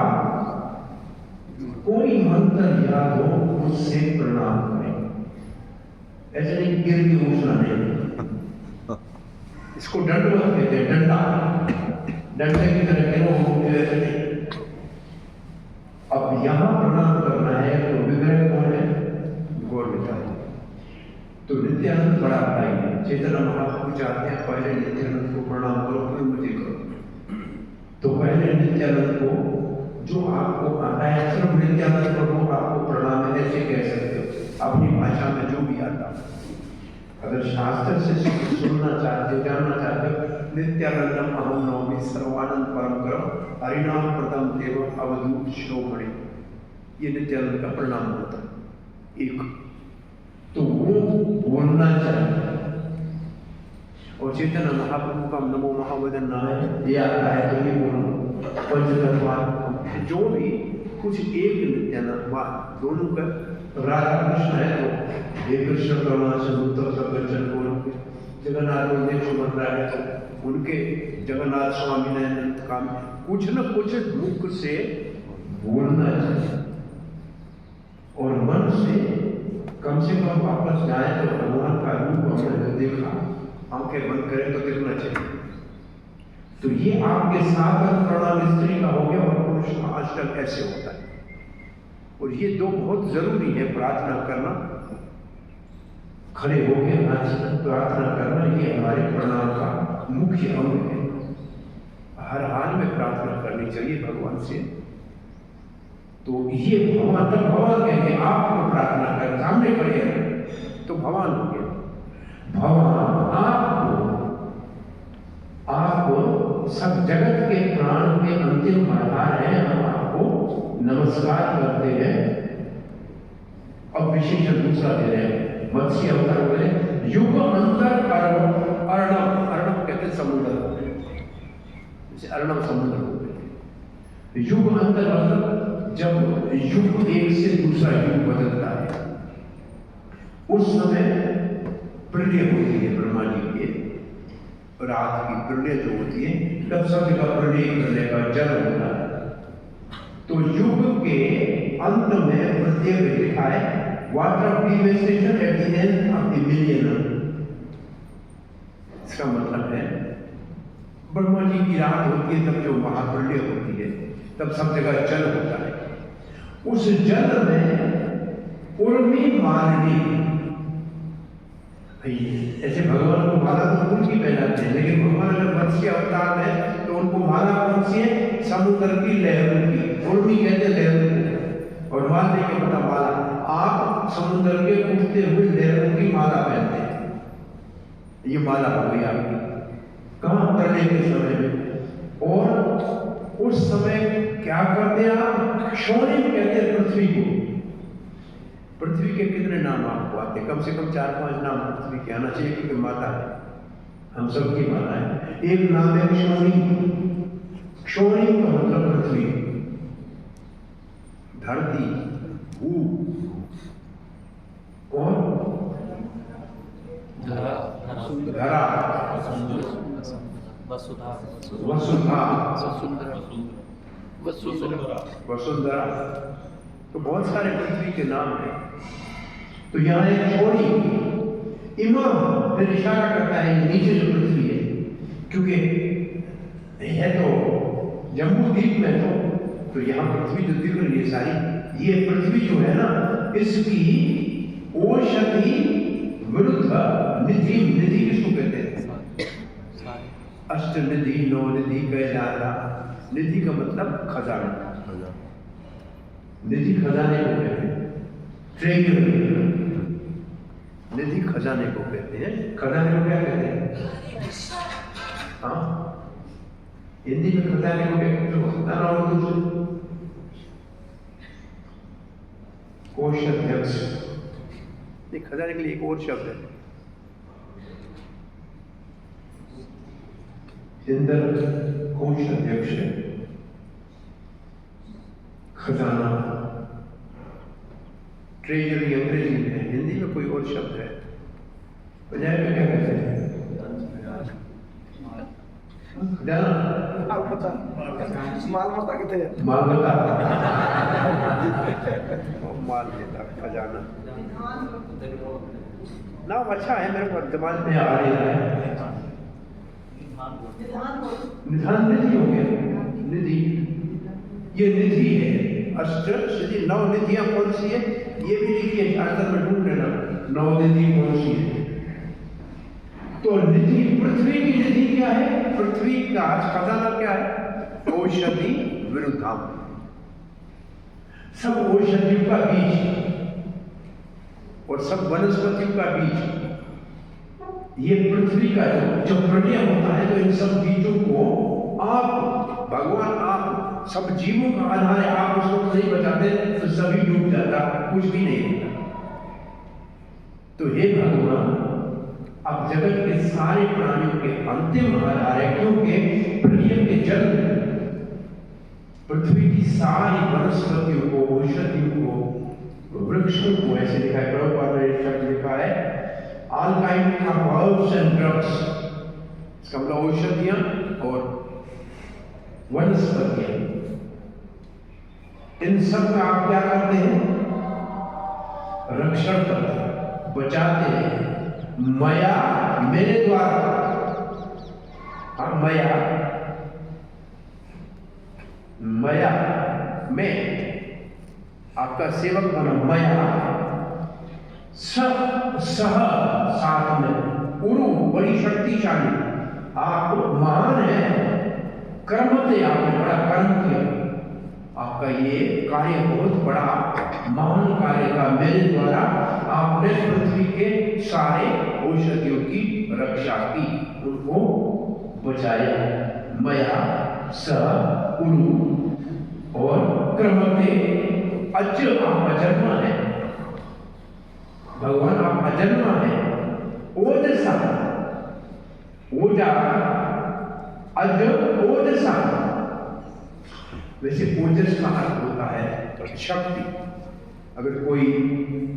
A: कोई मंत्र याद हो उससे प्रणाम करें। ऐसे नहीं गिर के उछला नहीं। इसको दंडवत कहते हैं। डंडे की तरह गिरो ऐसे नहीं। अब यहां प्रणाम करना है तो विग्रह कौन है? गौर विचार। तो नित्यानंद बड़ा भाई है। चैतन्य महाप्रभु चाहते हैं पहले नित्यानंद को प्रणाम करो फिर मुझे करो। तो पहले नित्यानंद को, जो आपको आता है, सिर्फ नित्यानंद प्रभु आपको प्रणाम ऐसे कह सकते हो अपनी भाषा में जो भी आता। अगर शास्त्र से सुनना चाहते हो, जानना चाहते हो, नित्यानंदम अहम नौमी सर्वानंद परमकरम हरिनाम प्रथम देव अवधूत श्रोमणि, ये नित्यानंद का प्रणाम होता है एक, तो वो बोलना चाहिए। और चैतन्य महाप्रभु का नमो महावदन नारायण ये आता है तो ये बोलो। पंचतत्वात्म जो भी कुछ एक नित्यानंद दोनों का राधा कृष्ण है तो एक कृष्ण परमात्मा से उत्तर सदर्शन बोल, जगन्नाथ मंदिर जो बन रहा है तो उनके जगन्नाथ स्वामी ने काम कुछ न कुछ मुख से बोलना चाहिए और मन से कम वापस जाए तो भगवान का रूप हमने देखा, आंखें बंद करें तो दिखना चाहिए। तो ये आपके साधन प्रणाम स्त्री का हो गया और पुरुष का अष्टक ऐसे होता है। और ये दो बहुत जरूरी है, प्रार्थना करना, खड़े होकर प्रार्थना करना, ये हमारे प्रणाम का मुख्य अंग है। हर हाल में प्रार्थना करनी चाहिए भगवान से। तो ये भगवान तब भगवान कहेंगे आपको प्रार्थना कर, सामने खड़े हैं तो भगवान हो गया। भगवान आप सब जगत के प्राण के अंतिम आधार है, हम आपको नमस्कार करते हैं। अब विशेषण दूसरा दे रहे हैं, मत्स्य अवतार बोले युग अंतर अर्णव, अर्णव कहते हैं समुद्र, जैसे अर्णव समुद्र हो गए। युग अंतर मतलब जब युग एक से दूसरा युग बदलता है, उस समय प्रलय होती है ब्रह्मा जी के, रात की प्रलय जो होती है तब सब जगह प्रलय का जल होता है। तो युग के अंत में प्रत्येक लिखा है water of devastation at the end of the million. इसका मतलब है ब्रह्मा जी की रात होती है तब जो महाप्रलय होती है तब सब जगह जल होता है। उस जल में उर्मी मारनी, ऐसे भगवान को माला तो उनकी पहनाते हैं, लेकिन भगवान अगर मत्स्य अवतार में तो उनको माला कौन सी है? समुद्र की लहरों की, उर्मी कहते हैं लहरों को, और मारने के पता माला। आप समुद्र के उठते हुए लहरों की माला पहनते हैं, ये माला हो गई आपकी। कहाँ? प्रलय के समय में। और उस समय क्या करते हैं आप? क्षोणिम कहते हैं पृथ्वी को। पृथ्वी के कितने नाम आपको आते? कम से कम 4-5 नाम पृथ्वी के आना चाहिए, क्योंकि माता है, हम सबकी माता है। एक नाम है क्षोणिम। क्षोणिम का मतलब पृथ्वी, धरती, भू और धरा, वसुंधरा। तो बहुत सारे पृथ्वी के नाम हैं। तो यहाँ एक छोड़ी इमाम फिर इशारा करता है नीचे जो पृथ्वी है, क्योंकि है तो जम्बू द्वीप में तो यहाँ पृथ्वी जो दिख रही है सारी, ये पृथ्वी जो है ना, इसकी औषधि विरुद्ध निधि। निधि किसको कहते हैं? अष्ट निधि, नौ निधि, कैलाला। निधि का मतलब खजाना, निधि खजाने को कहते हैं। निधि खजाने को कहते हैं। खजाने को क्या कहते हैं? हाँ, हिंदी में खजाने को क्या कहते हैं? और दूसरे कोषाध्यक्ष। खजाने के लिए एक और शब्द है, इंद्र कोषाध्यक्ष है, खजाना। ट्रेजरी अंग्रेजी में है, हिंदी में कोई और शब्द है। पंजाबी में क्या कहते हैं?
D: मालमता कहते हैं।
A: मालमता, माल देता खजाना। नाम अच्छा है, मेरे को दिमाग में आ रहा है। निधान निधि हो गया। निधि, ये निधि है। अष्ट सिद्धि, 9 निधियां कौन सी है ये भी लिखिए, शास्त्र में ढूंढ लेना 9 निधि कौन सी है। तो निधि, पृथ्वी की निधि क्या है? पृथ्वी का खजाना क्या है? औषधि विरुद्धाम, सब औषधियों का बीज और सब वनस्पतियों का बीज। ये पृथ्वी का जो प्रलय होता है, तो इन सब चीजों को आप भगवान, आप सब जीवों का आधार है, आप उसको नहीं बचाते तो सभी डूब जाता, कुछ भी नहीं होता। तो हे भगवान, अब जगत के सारे प्राणियों के अंतिम आधार है, क्योंकि प्रलय के जल पृथ्वी की सारी वनस्पतियों को, औषधियों को, वृक्षों को, ऐसे लिखा है, प्रभुपाद ने शब्द लिखा है, all kind of herbs and drugs, इसका मतलब औषधियां और वनस्पतियां, इन सब का आप क्या करते हैं? रक्षण करते हैं, बचाते हैं। मया, मेरे द्वारा, मया, मया, मैं आपका सेवक बना, मया सह, साथ में, उरु, बड़ी शक्तिशाली, आप महान है, कर्म से आपने बड़ा कर्म किया, आपका ये कार्य बहुत बड़ा महान कार्य था, मेरे द्वारा आपने पृथ्वी के सारे औषधियों की रक्षा की, उनको बचाया। मया स उरु और क्रमते, अज आप अजन्मा है भगवान, आप अजन्मा है। ओजसा, ओजा, अज, ओजसा, वैसे ओजस का अर्थ होता है शक्ति। अगर कोई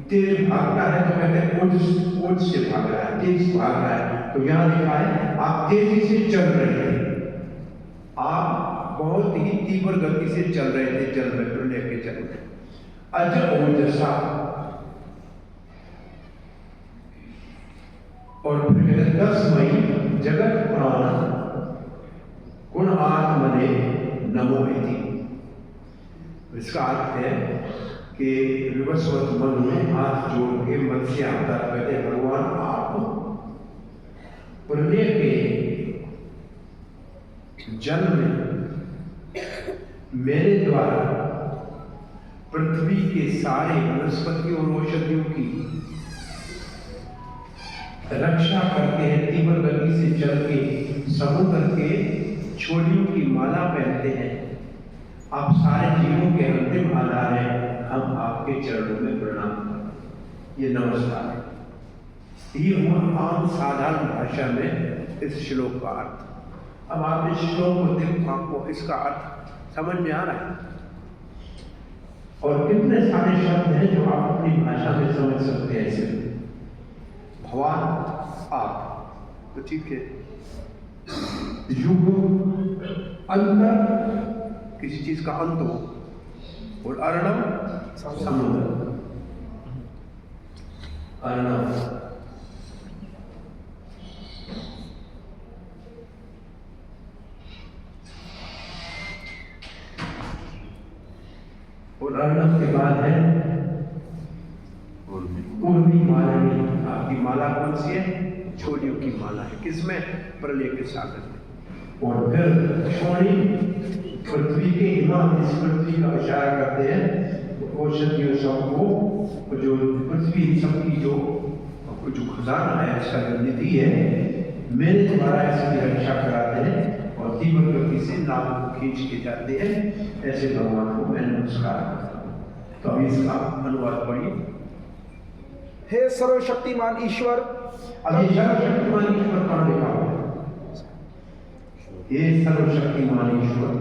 A: तेज भागता है तो कहते हैं ओज से भाग रहा है, तेज भाग रहा है। तो यहां लिखा है आप तेजी से चल रहे थे, आप बहुत ही तीव्र गति से चल रहे थे, जल में लेके चल रहे। अज ओजसा, और फिर 10 मई जगत प्राण गुण आत्मने नमो इति। इसका अर्थ है कि विवस्वत मन में हाथ जोड़ के मत्स्य अवतार कहते हैं, भगवान आप प्रलय के जल में मेरे द्वारा पृथ्वी के सारे वनस्पतियों और औषधियों की रक्षा करते हैं, तीव्र गति से चल के समुद्र के छोलियों की माला पहनते हैं। आप सारे जीवों के अंतिम आधार हैं, हम आपके चरणों में प्रणाम करते, ये नमस्कार है। ये हुआ आम साधारण भाषा में इस श्लोक का अर्थ। अब आप इस श्लोक को देखो, आपको इसका अर्थ समझ में आ रहा है। और कितने सारे शब्द हैं जो आप अपनी भाषा में समझ सकते हैं ऐसे। भगवान आप, तो ठीक है। युग, अंतर, किसी चीज का अंत हो, और अर्णव, समुद्र, अर्णव। और अर्णव के बाद है उर्मी मालिनी। आपकी माला कौन सी है? छोलियों की माला है। किसमें? प्रलय के सागर में। और फिर क्षोणी, पृथ्वी के हिमालय, इस पृथ्वी का इशारा करते हैं औषधियों सबको, जो पृथ्वी सबकी जो खजाना है, इसका जो निधि है, मेरे द्वारा इसकी रक्षा कराते हैं और तीव्र गति से नाव को खींच के जाते हैं। ऐसे भगवान को मैं नमस्कार करता हूँ। तो अभी इसका अनुवाद पढ़िए।
D: हे सर्वशक्तिमान ईश्वर।
A: अब ये सर्वशक्तिमान ईश्वर कहाँ लिखा हुआ है? ये सर्वशक्तिमान ईश्वर,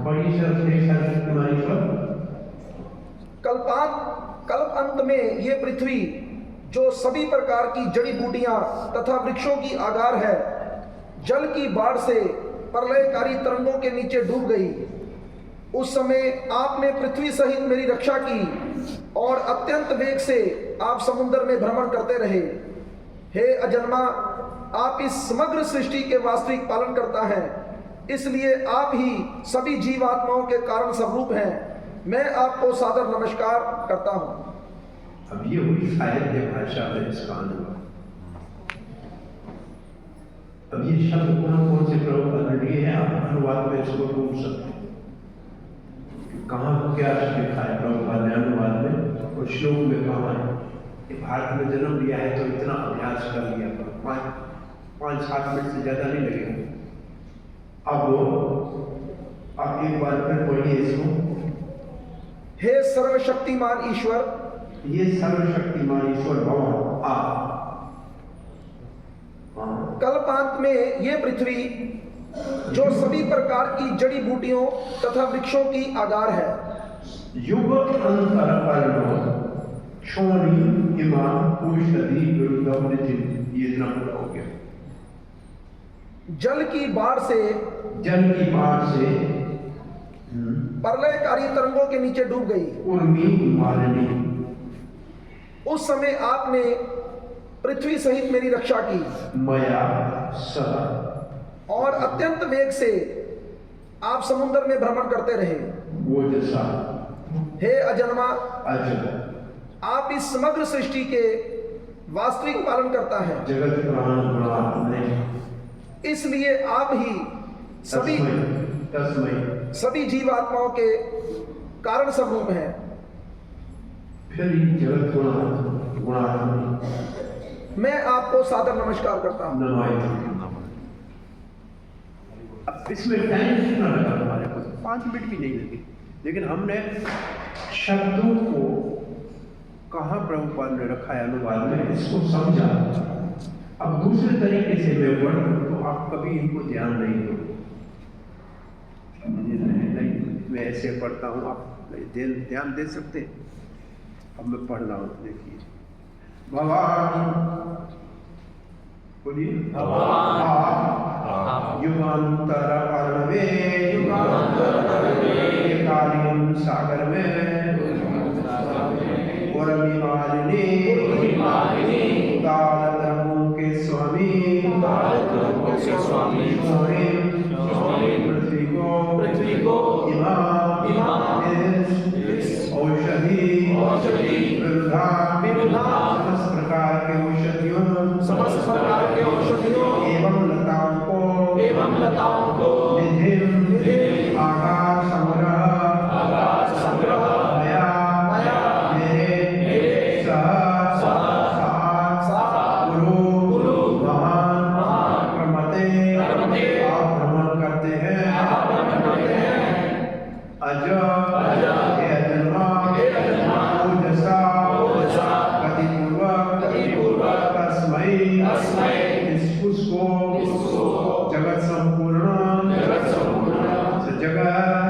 A: पढ़िए सर्वशक्तिमान ईश्वर।
D: कल्प अंत में ये पृथ्वी जो सभी प्रकार की जड़ी बूटियां तथा वृक्षों की आगार है, जल की बाढ़ से प्रलयकारी तरंगों के नीचे डूब गई। उस समय आपने पृथ्वी सहित मेरी रक्षा की और अत्यंत वेग से आप समुद्र में भ्रमण करते रहे। हे अजन्मा, आप इस समग्र सृष्टि के वास्तविक पालन करता है, इसलिए आप ही सभी जीवात्माओं के कारण स्वरूप हैं। मैं आपको सादर नमस्कार करता हूं।
A: अब ये हुई साहित्य भाषा में इसका अनुवाद। अब ये शब्द कौन से प्रभुपाद ने लिए हैं, आप अनुवाद में इसको ढूंढ सकते हैं। कहाँ क्या लिखा है प्रभुपाद ने अनुवाद में और श्लोक में कहाँ है। ये भारत में जन्म लिया है तो इतना अभ्यास कर लिया, पर 5-7 मिनट से ज़्यादा नहीं लगेगा। अब आप एक बार फिर पढ़िए इसको।
D: हे सर्वशक्तिमान ईश्वर,
A: ये सर्वशक्तिमान ईश्वर भगवान आप
D: कल्पांत में ये पृथ्वी जो सभी प्रकार की जड़ी बूटियों तथा वृक्षों की आगार है,
A: युग अंतर कर्ण क्षोणी इमान औषधि विरुद्धम, ये इतना पूरा हो गया।
D: जल की बाढ़ से प्रलयकारी तरंगों के नीचे डूब गई।
A: उर्मी मालिनी,
D: उस समय आपने पृथ्वी सहित मेरी रक्षा की
A: मया सदा,
D: और अत्यंत वेग से आप समुद्र में भ्रमण करते रहे।
A: वो जैसा
D: हे अजन्मा,
A: अजब
D: आप इस समग्र सृष्टि के वास्तविक पालन करता है,
A: जगत प्राण गुणात्मने,
D: इसलिए आप ही
A: तस्मय
D: सभी जीवात्माओं के कारण स्वरूप हैं।
A: फिर ही जगत गुणात्मने,
D: मैं आपको सादर नमस्कार करता हूँ।
A: अब इसमें टाइम कितना लगा हमारे को? 5 मिनट भी नहीं लगे, लेकिन हमने शब्दों को कहाँ प्रभुपाद ने रखा है अनुवाद में, इसको समझा। अब दूसरे तरीके से मैं पढ़ूं तो आप कभी इनको ध्यान नहीं दो। नहीं, मैं ऐसे पढ़ता हूँ, आप ध्यान दे सकते। अब मैं पढ़ रहा हूँ, देखिए। भगवान बोलिए, युगांतर अर्णवे कालीन सागर में उदारतमों के स्वामी पृथ्वी को औषधि विरुद्धा समस्त प्रकार के औषधियों एवं लताओं को निधि आकाश संग्रह मया मेरे गुरु महान क्रमते आप भ्रमण करते हैं। अज जगत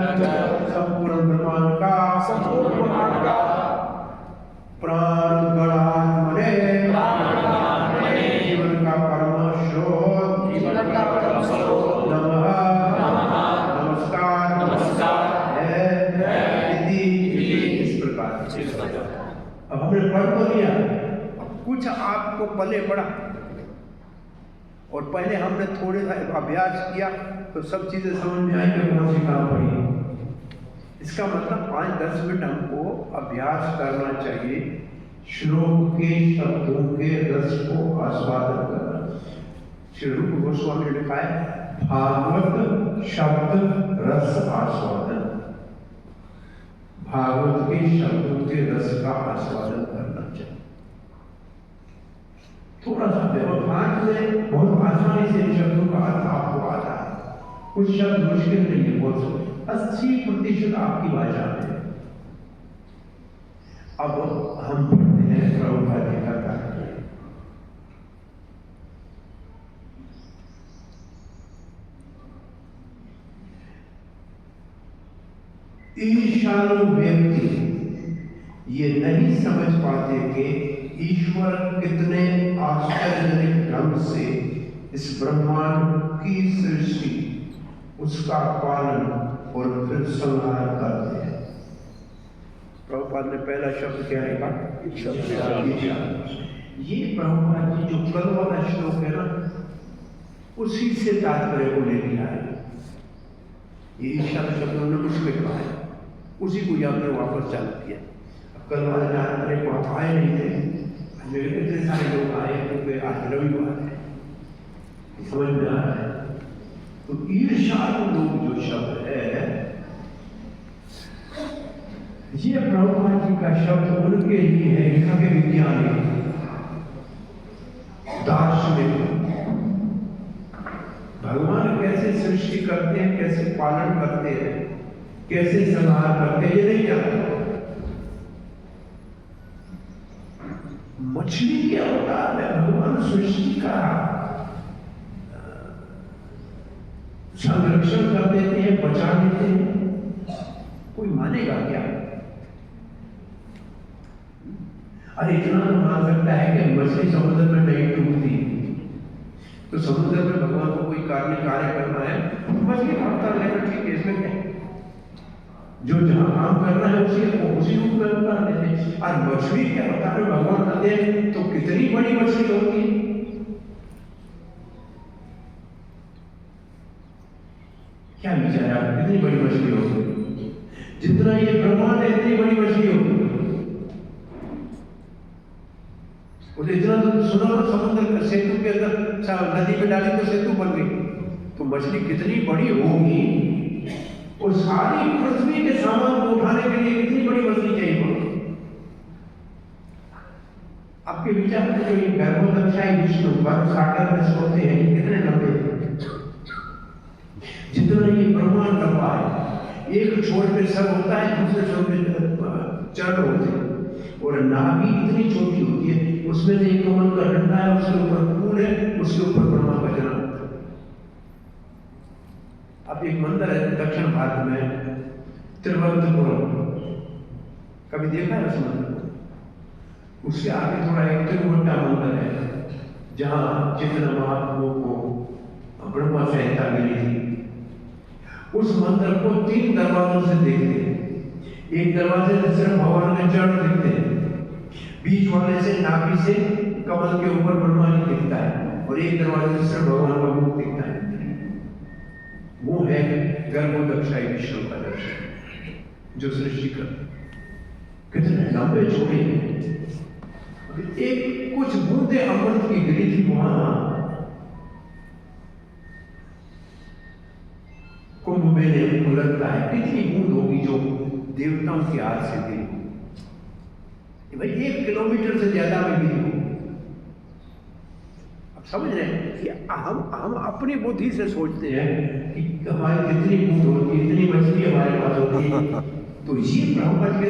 A: संपूर्ण ब्रह्मांड का प्राण गणात्मने जीवन का परम स्रोत नमस्कार है इस प्रकार। अब हमने पढ़ तो लिया, कुछ आपको पले पड़ा, और पहले हमने थोड़े सा अभ्यास किया तो सब चीजें समझ में आई कि कौन सी कहाँ पड़ी। इसका मतलब 5-10 मिनट हमको अभ्यास करना चाहिए, श्लोक के शब्दों के रस को आस्वादन करना। श्री रूप गोस्वामी ने लिखा है, भागवत शब्द रस आस्वादन, भागवत के शब्दों के रस का आस्वादन करना चाहिए। थोड़ा सा व्यवहार में बहुत आसानी से शब्दों का अर्थ आपको आता है, कुछ शब्द मुश्किल नहीं है, बहुत 80% आपकी भाषा में है। अब हम पढ़ते हैं प्रभुपाद जी का कार्य। ईर्ष्यालु व्यक्ति ये नहीं समझ पाते कि ईश्वर कितने आश्चर्यजनक ढंग से इस ब्रह्मांड की सृष्टि, उसका पालन और फिर संहार करते हैं। प्रभुपाद ने पहला शब्द क्या लिखा? ये प्रभुपाद जी जो कल वाला श्लोक है ना, उसी से तात्पर्य को ले लिया है। ये ईर्ष्या शब्द उन्होंने उसमें कहा है, उसी को यहाँ पर वापस चालू किया। कल वाले तात्पर्य को आए नहीं थे, मेरे इतने सारे लोग आए क्योंकि आज रविवार है, समझ में आ रहा है। तो ईर्ष्यालु लोग जो शब्द है, ये प्रभुपाद जी का शब्द उनके लिए है, यहाँ के विज्ञानी, दार्शनिक, भगवान कैसे सृष्टि करते हैं, कैसे पालन करते हैं, कैसे संहार करते हैं, ये नहीं जानते। मछली के अवतार में भगवान सृष्टि का संरक्षण कर देते हैं, बचा देते हैं, कोई मानेगा क्या? अरे इतना तो मान सकता है कि मछली समुद्र में नहीं डूबती, तो समुद्र में भगवान को कोई कार्य करना है तो मछली का अवतार लेना ठीक है, इसमें क्या? जो जहां काम करना है उसी रूप में अवतार लेते हैं। और मछली के अवतार में भगवान करते हैं तो कितनी बड़ी मछली होती है? क्या विचार है, कितनी बड़ी मछली होगी? जितना ये ब्रह्मांड है इतनी बड़ी मछली होगी। और इतना तो सुना ना, समुद्र का सेतु के अंदर नदी में डाली तो सेतु बन गई, तो मछली कितनी बड़ी होगी? और सारी पृथ्वी के सामान को उठाने के लिए कितनी बड़ी मछली चाहिए होगी? आपके विचार में जो ये गर्भोदक्षाई विष्णु सागर में सोते हैं, कितने लंबे हैं? जितना ये ब्रह्मांड लंबा है, एक छोर पे सर होता है, दूसरे छोर पे चरण होते हैं, और नाभि इतनी छोटी होती है, उसमें से एक कमल का डंडा है, उसके ऊपर फूल है, उसके ऊपर ब्रह्मा का जन्म होता है। अब एक मंदिर है दक्षिण भारत में, तिरुवनंतपुरम, कभी देखा है उस मंदिर को? उसके आगे थोड़ा एक तिरुवंटा मंदिर है, जहां चित्र महाप्रभु को ब्रह्मा संहिता मिली थी। उस मंदिर को 3 दरवाजों से देखते हैं। एक दरवाजे से सिर्फ भगवान के चरण दिखते हैं, बीच वाले से नाभि से कमल के ऊपर ब्रह्मा जी दिखता है, और एक दरवाजे से सिर्फ भगवान का मुख दिखता है। वो है गर्भोदक्षाई विष्णु का दर्शन, जो सृष्टि कर कितने लंबे छोड़े हैं। एक कुछ बूंदे अमृत की गिरी थी वहां कुंभ मेले में, लगता है कितनी बूंद होगी जो देवताओं के हाथ से गिरी होगी भाई, 1 किलोमीटर से ज्यादा में गिरी होगी। अब समझ रहे हैं कि हम अपनी बुद्धि से सोचते हैं कि हमारी कितनी बूंद होती है, इतनी मछली हमारे पास होती है। तो ये ब्रह्मच के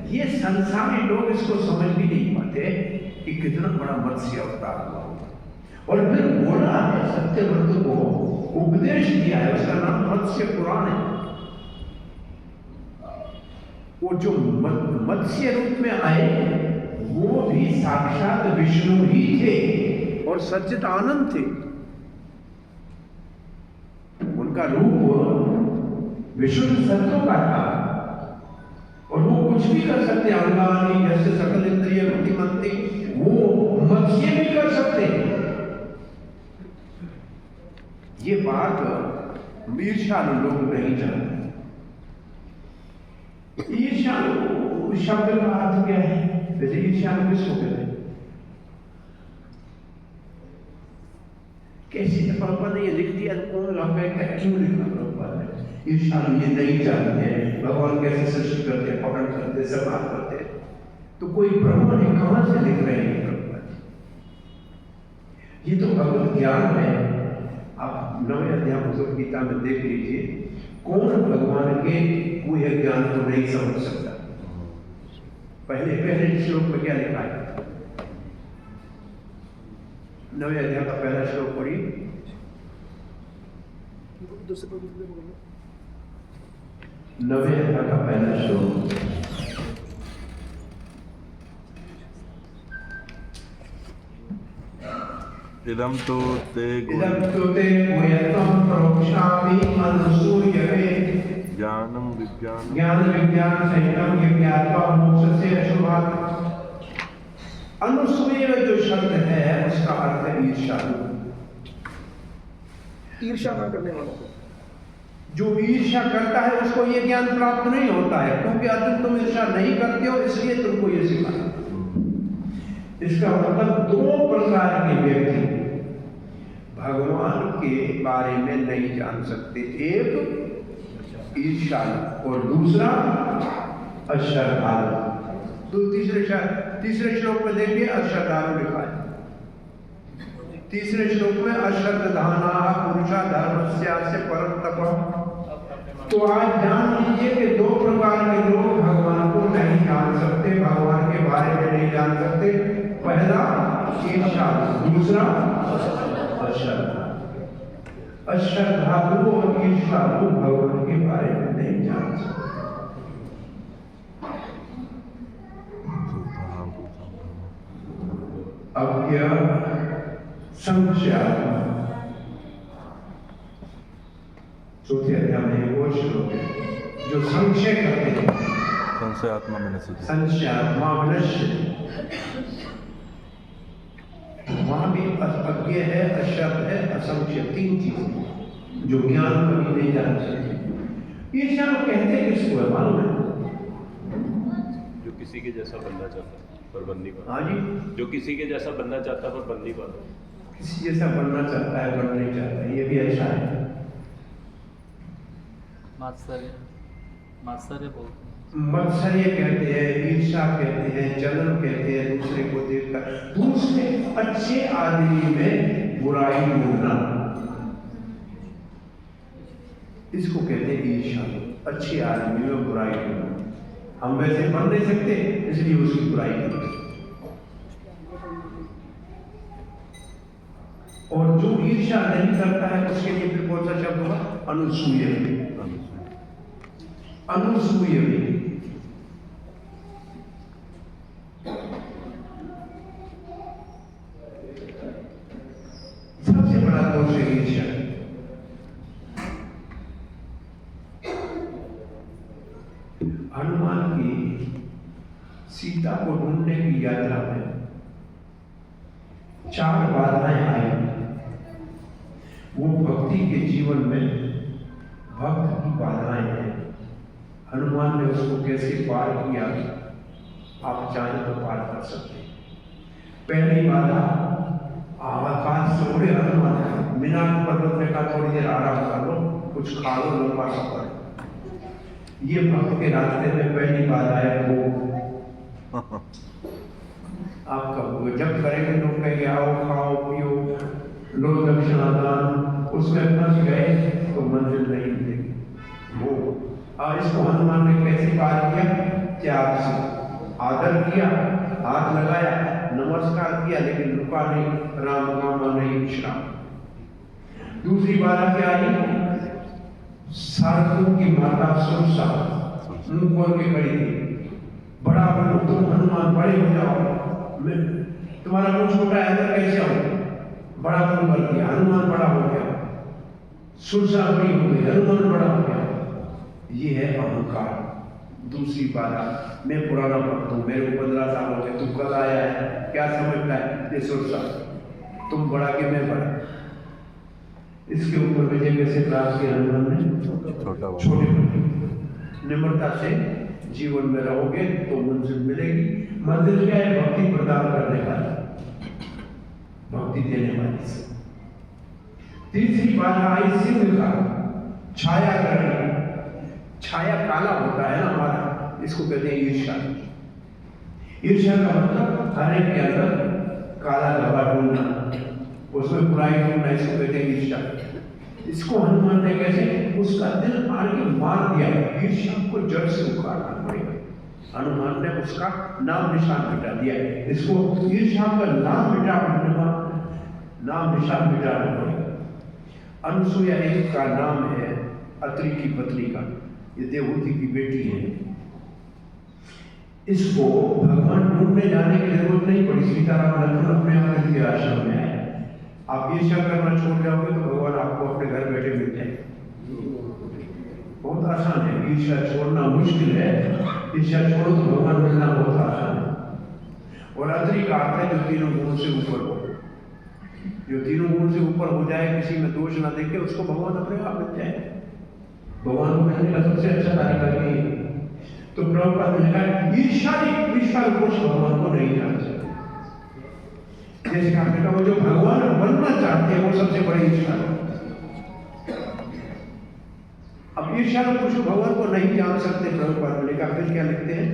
A: ये संसारी लोग इसको समझ भी नहीं पाते कि कितना बड़ा मत्स्य अवतार हुआ। और फिर बोला है सत्यव्रत को, उपदेश दिया है, उसका नाम मत्स्य पुराण है। वो जो मत्स्य रूप में आए वो भी साक्षात विष्णु ही थे और सच्चिदानंद थे। उनका रूप विष्णु सत्यों का था, और वो कुछ भी कर सकते, अंगानी जैसे सकल इंद्रिय बुद्धिमती, वो मत्स्य भी कर सकते। ये बात ईर्ष्यालु लोग नहीं जानते। ईर्ष्यालु शब्द का अर्थ क्या है? वैसे ईर्ष्यालु किसको कहते हैं? कैसे प्रभुपाद ने ये लिख दिया, कौन लंबा क्यों लिखा प्रभुपाद ने? ईर्ष्यालु ये नहीं जानते हैं भगवान कैसे सृष्टि करते हैं, पकड़ करते, संहार करते हैं। तो कोई ब्रह्म ने कहां से लिख रहे हैं प्रभुपाद? ये तो भगवत ज्ञान है। आप 9वें अध्याय भगवद गीता में देख लीजिए, कौन भगवान के गुह्य ज्ञान को नहीं समझ सकता। पहले श्लोक में क्या लिखा है? 9वें अध्याय का पहला श्लोक पढ़िए। नवे अध्याय का पहला श्लोक।
B: इदं तो ते
A: गुह्यत्वं प्रोक्षामि अनुसूयवे
B: ज्ञानं विज्ञानं
A: ज्ञान विज्ञान सहितं यज्ञात्वा मोक्षस्य अशुभात्। अनुसूय जो शब्द है उसका अर्थ है ईर्ष्यालु,
D: ईर्ष्या न करने वालों को।
A: जो ईर्ष्या करता है उसको ये ज्ञान प्राप्त नहीं होता है, क्योंकि अर्जुन तुम ईर्ष्या नहीं करते हो इसलिए तुमको ये सिखाया। इसका मतलब 2 प्रकार के व्यक्ति भगवान के बारे में नहीं जान सकते। एक ईर्ष्यालु और दूसरा अश्रद्धालु। तीसरे श्लोक में देखिए अश्रद्धालु लिखा है। तीसरे श्लोक में अश्रद्धाना पुरुषा धर्मस्यास्य परम तपः। तो आज जान लीजिए कि दो प्रकार के लोग भगवान को नहीं जान सकते, भगवान के बारे में नहीं जान सकते। पहला ईर्ष्यालु, दूसरा अश्रद्धालु। अश्रद्धालु और ईर्ष्यालु भगवान के बारे में नहीं जान सकते। अब यह संशय चौथे अध्याय में वो श्लोक है जो संशय करते हैं।
B: संशयात्मा विनश्यति।
A: संशयात्मा विनश्यति। वहां भी अज्ञ है, अशब्द है, असंशय, तीन चीजें जो ज्ञान कभी नहीं जान सकते। ईर्ष्या लोग कहते हैं किसको है मालूम है?
E: जो किसी के जैसा बनना चाहता है पर बन नहीं पाता।
A: हाँ जी,
E: जो किसी के जैसा बनना चाहता है पर बन नहीं पाता।
A: किसी जैसा बनना चाहता है, बन नहीं चाहता, ये भी अच्छा है।
C: मात्सर्य बोलते
A: मत्सर्य कहते हैं, ईर्ष्या कहते हैं, जलन कहते हैं, दूसरे को देखकर दूसरे अच्छे आदमी में बुराई ढूंढना, इसको कहते हैं ईर्ष्या। अच्छे आदमी में बुराई ढूंढना। हम वैसे बन नहीं सकते इसलिए उसकी बुराई करते। और जो ईर्ष्या नहीं करता है उसके लिए फिर कौन सा शब्द होगा? अनुसूय। अनुसूय सबसे बड़ा दोष है ईर्ष्या। हनुमान की सीता को ढूंढने की यात्रा में 4 बाधाएं आई। वो भक्ति के जीवन में भक्त की बाधाएं हैं। हनुमान ने उसको कैसे पार किया, आप चाहें तो पार कर सकते हैं। पहली बाधा, आकाश से उड़े हनुमान, मीनार पर्वत में कहा थोड़ी देर आराम कर लो, कुछ खा लो, लंबा सफर। ये भक्त के रास्ते में पहली बाधा है वो। आपका जब करेंगे लोग कहेंगे आओ खाओ पियो लो दक्षिणा दान, उसमें फंस गए तो मंजिल नहीं मिलेगी वो। और इसको हनुमान ने कैसे पार किया? त्याग से। आदर किया, हाथ लगाया, नमस्कार किया, लेकिन रुका नहीं, राम नाम नहीं विश्राम। दूसरी बात क्या आई? सारथों की माता सुरसा मुंह खोल के खड़ी थी। बड़ा बनो तुम हनुमान, बड़े हो जाओ, मैं तुम्हारा मुंह छोटा है, अंदर कैसे आऊं? बड़ा मुंह कर दिया, हनुमान बड़ा हो गया। सुरसा बड़ी हो गई, हनुमान बड़ा हो गया। ये है अहंकार। दूसरी बात, मैं पुराना भक्त हूं, मेरे को 15 साल हो गए, तू कल आया है, क्या समझता है? ये सुरसा, तुम बड़ा कि मैं बड़ा। इसके ऊपर विजय कैसे प्राप्त किया हनुमान ने? छोटे निम्रता से जीवन में रहोगे तो मंजिल मिलेगी। मंजिल क्या है? भक्ति प्रदान करने वाली, भक्ति देने वाली से। तीसरी बात आई सिंह का छाया ग्रहण। छाया काला होता है ना हमारा, इसको कहते हैं ईर्ष्या। ईर्ष्या का मतलब हर एक के अंदर काला धब्बा ढूंढना, उसमें बुराई ढूंढना, इसको कहते हैं ईर्ष्या। इसको हनुमान ने कैसे उसका दिल आड़ के मार दिया। ईर्ष्या को जड़ से उखाड़ना पड़ेगा। हनुमान ने उसका नाम निशान मिटा दिया। इसको ईर्ष्या का नाम निशान मिटाना पड़ेगा। अनुसूया एक का नाम है, अत्रि की पत्नी का, ये देवहूति की बेटी है। इसको भगवान ढूंढने जाने की जरूरत नहीं पड़ी। सीताराम लक्ष्मण अपने आप के आश्रम में आए। आप ईर्ष्या करना छोड़ जाओगे तो भगवान आपको अपने घर बैठे मिल जाएंगे। बहुत आसान है, ईर्ष्या छोड़ना मुश्किल है, ईर्ष्या छोड़ो तो भगवान मिलना बहुत आसान है। और अत्रि का अर्थ है जो तीनों गुणों से ऊपर हो। जो तीनों गुण से ऊपर हो जाए, किसी में दोष ना देखे, उसको भगवान अपने आप मिल जाए। भगवान को मिलने का सबसे अच्छा तरीका ये है। तो प्रभुपाद ने कहा ईर्ष्या दोष भगवान को नहीं जान सकते। जैसे आपने कहा वो जो भगवान बनना चाहते हैं वो सबसे बड़ी ईर्ष्या है। अब ईर्ष्या में कुछ भगवान को नहीं जान सकते, प्रभुपाद ने कहा, फिर क्या लिखते हैं?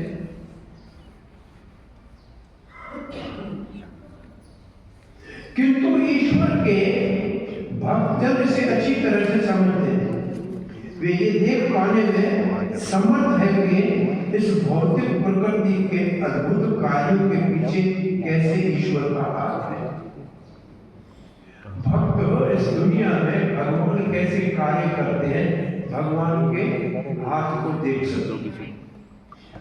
A: किंतु ईश्वर के भक्त जब इसे अच्छी तरह से समझते हैं, वे ये देख पाने में समर्थ है कि इस भौतिक प्रकृति के अद्भुत कार्यों के पीछे कैसे ईश्वर का हाथ है। भक्त इस दुनिया में भगवान कैसे कार्य करते हैं, भगवान के हाथ को देख सकते।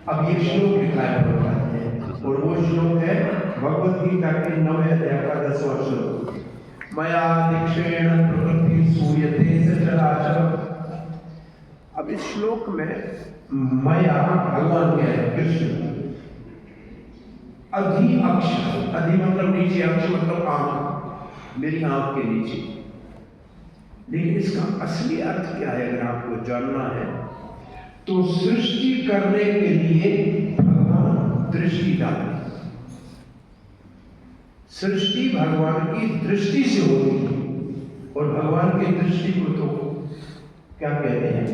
A: अब ये श्लोक लिखा है भगवान ने, और वो श्लोक है भगवद गीता के 9वें अध्याय का 10वां श्लोक। मया दीक्षेण प्रकृति सूयते सचराचर। अब इस श्लोक में मया भगवान क्या है? कृष्ण। अधि अक्ष, अधि मतलब नीचे, अक्ष मतलब आंख, मेरी आंख के नीचे। लेकिन इसका असली अर्थ क्या है अगर आपको जानना है तो सृष्टि करने के लिए भगवान दृष्टि डालते। सृष्टि भगवान की दृष्टि से होती है, और भगवान की दृष्टि को तो क्या कहते हैं?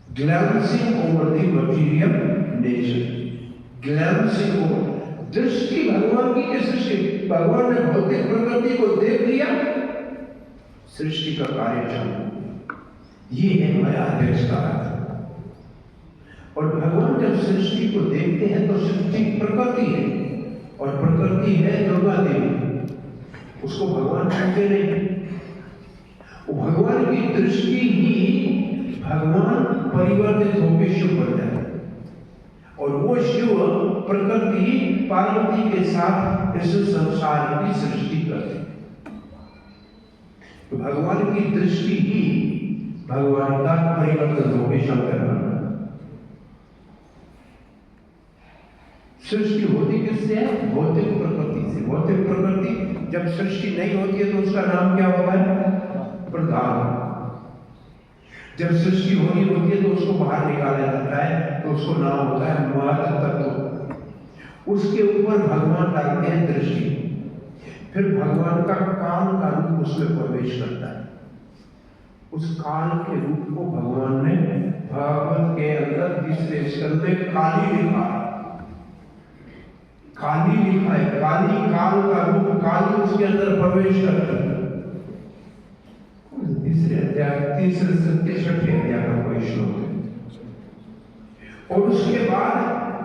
A: Glancing over the material nature. Glancing over, दृष्टि भगवान की सृष्टि, भगवान ने भौतिक प्रकृति को देख लिया, सृष्टि का कार्य चालू। ये है मायाध्यक्ष का अर्थ। और भगवान जब सृष्टि को देखते हैं तो सृष्टि प्रकृति है, और प्रकृति है दुर्गा देवी, उसको भगवान कहते नहीं। वो भगवान की दृष्टि ही भगवान परिवर्तित होकर शिव बन जाता है, और वो शिव प्रकृति पार्वती के साथ इस संसार की सृष्टि करते हैं। तो भगवान की दृष्टि ही भगवान का परिवर्तन होकर शंकर बना। सृष्टि होती किससे है? भौतिक प्रकृति से। भौतिक प्रकृति जब सृष्टि नहीं होती है तो उसका नाम क्या होता है? प्रधान। जब सृष्टि होनी होती है तो उसको बाहर निकाला जाता है तो उसको नाम होता है महत तत्व। उसके ऊपर भगवान डालते हैं दृष्टि, फिर भगवान का काल का रूप उसमें प्रवेश करता है। उस काल के रूप को भगवान ने भागवत के अंदर तीसरे स्कंद में काली लिखा है। काली लिखा है, काली काल का रूप, काली उसके अंदर प्रवेश करती है। तीसरे अध्याय, तीसरे से छठे अध्याय का कोई श्लोक है। और उसके बाद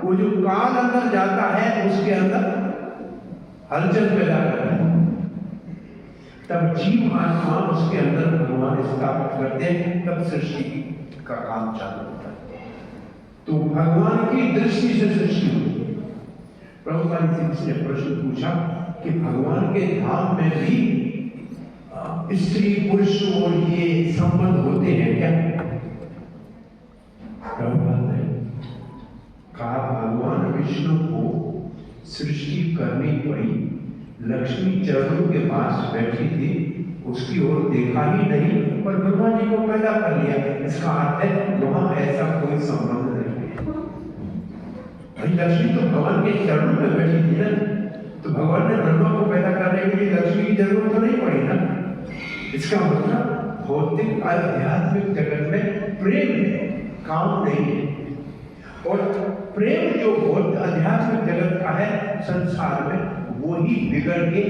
A: वो जो काल अंदर जाता है उसके अंदर हलचल पैदा करता है, तब जीव आत्मा उसके अंदर भगवान स्थापित करते हैं, तब सृष्टि का काम चालू होता है। तो भगवान की दृष्टि से सृष्टि होती है। प्रभुपाद जी ने प्रश्न पूछा कि भगवान के धाम में भी स्त्री पुरुष और ये संबंध होते हैं क्या? प्रभुपाद ने कहा भगवान विष्णु को सृष्टि करनी पड़ी, लक्ष्मी चरणों के पास बैठी थी, उसकी ओर देखा ही नहीं पर भगवान जी को पैदा कर लिया। इसका अर्थ है वहां ऐसा कोई संबंध नहीं है। भाई लक्ष्मी तो भगवान के चरणों में बैठी थी ना, तो भगवान ने ब्रह्मा को पैदा करने के लिए लक्ष्मी की जरूरत तो नहीं पड़ी ना। इसका मतलब भौतिक आध्यात्मिक जगत में प्रेम है, काम नहीं है। और प्रेम जो बहुत आध्यात्मिक जगत का है संसार में, वो ही बिगड़ के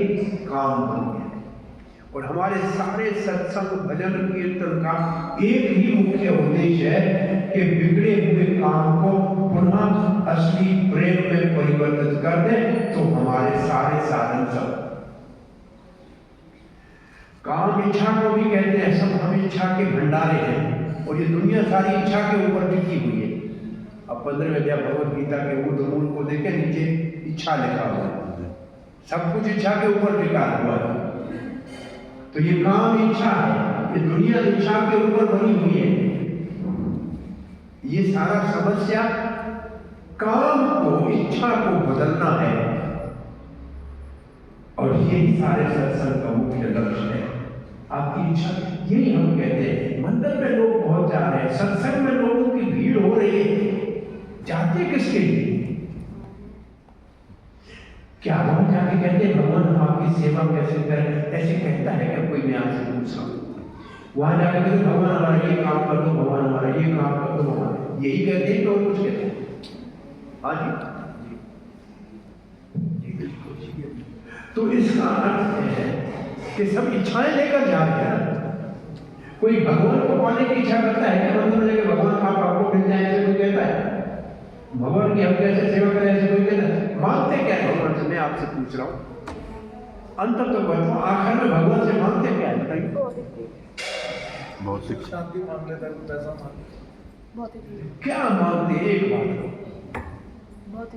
A: काम बन गया। और हमारे सारे सत्संग भजन कीर्तन का एक ही मुख्य उद्देश्य है कि बिगड़े हुए काम को पुनः असली प्रेम में परिवर्तित कर दें, तो हमारे सारे साधन सब। काम इच्छा को भी कहते हैं, सब हम इच्छा के भंडारे हैं, और ये दुनिया सारी इच्छा के ऊपर टिकी हुई है। अब 15वें अध्याय भगवद गीता के ऊर्ध्व मूल को देखें, नीचे इच्छा लिखा हुआ है, सब कुछ इच्छा के ऊपर टिका हुआ है। तो ये काम इच्छा है, ये दुनिया इच्छा के ऊपर बनी हुई है। ये सारा समस्या काम को, इच्छा को बदलना है, और यही सारे सत्संग का मुख्य लक्ष्य है। आपकी इच्छा, यही हम कहते हैं। मंदिर में लोग बहुत जा रहे हैं, सत्संग में लोगों की भीड़ हो रही है, जाते किसके लिए? क्या वहां जाके कहते हैं भगवान हम आपकी सेवा कैसे करें? ऐसे कहता है क्या कोई? मैं आपसे पूछ रहा हूं। वहां जाके कहते भगवान हमारा ये काम कर दो, भगवान आपका तो महान है। यही कहते हैं कि और कुछ कहते हैं? हाँ जी। तो इसका अर्थ है कि सब इच्छाएं लेकर जा रहे हैं। कोई भगवान को पाने की इच्छा करता है क्या? मंदिर में जाके भगवान आप आपको मिल जाए ऐसे कोई कहता है? भगवान की हम कैसे सेवा करें ऐसे कोई कहता है? मांगते क्या है भगवान से? मैं आपसे पूछ रहा हूँ, अंतर तो बताओ, आखिर में भगवान से मांगते क्या है बताइए?
E: भौतिक
F: शांति मांग लेता है, पैसा मांग लेता है।
A: क्या मांगते हैं? एक बात,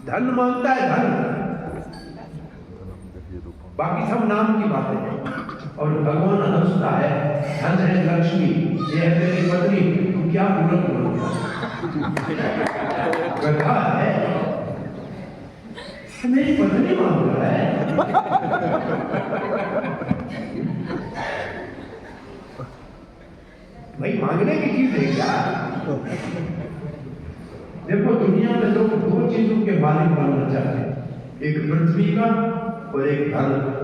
A: धन मांगता है, धन, बाकी सब नाम की बातें हैं। और भगवान हंसता है, धन है लक्ष्मी, ये है मेरी पत्नी, तू क्या मूर्ख बोलता है? मेरी पत्नी मांग रहा है। भाई मांगने की चीज है क्या? देखो दुनिया में लोग दो चीजों के मालिक बनना चाहते हैं, एक पृथ्वी का और एक धन का।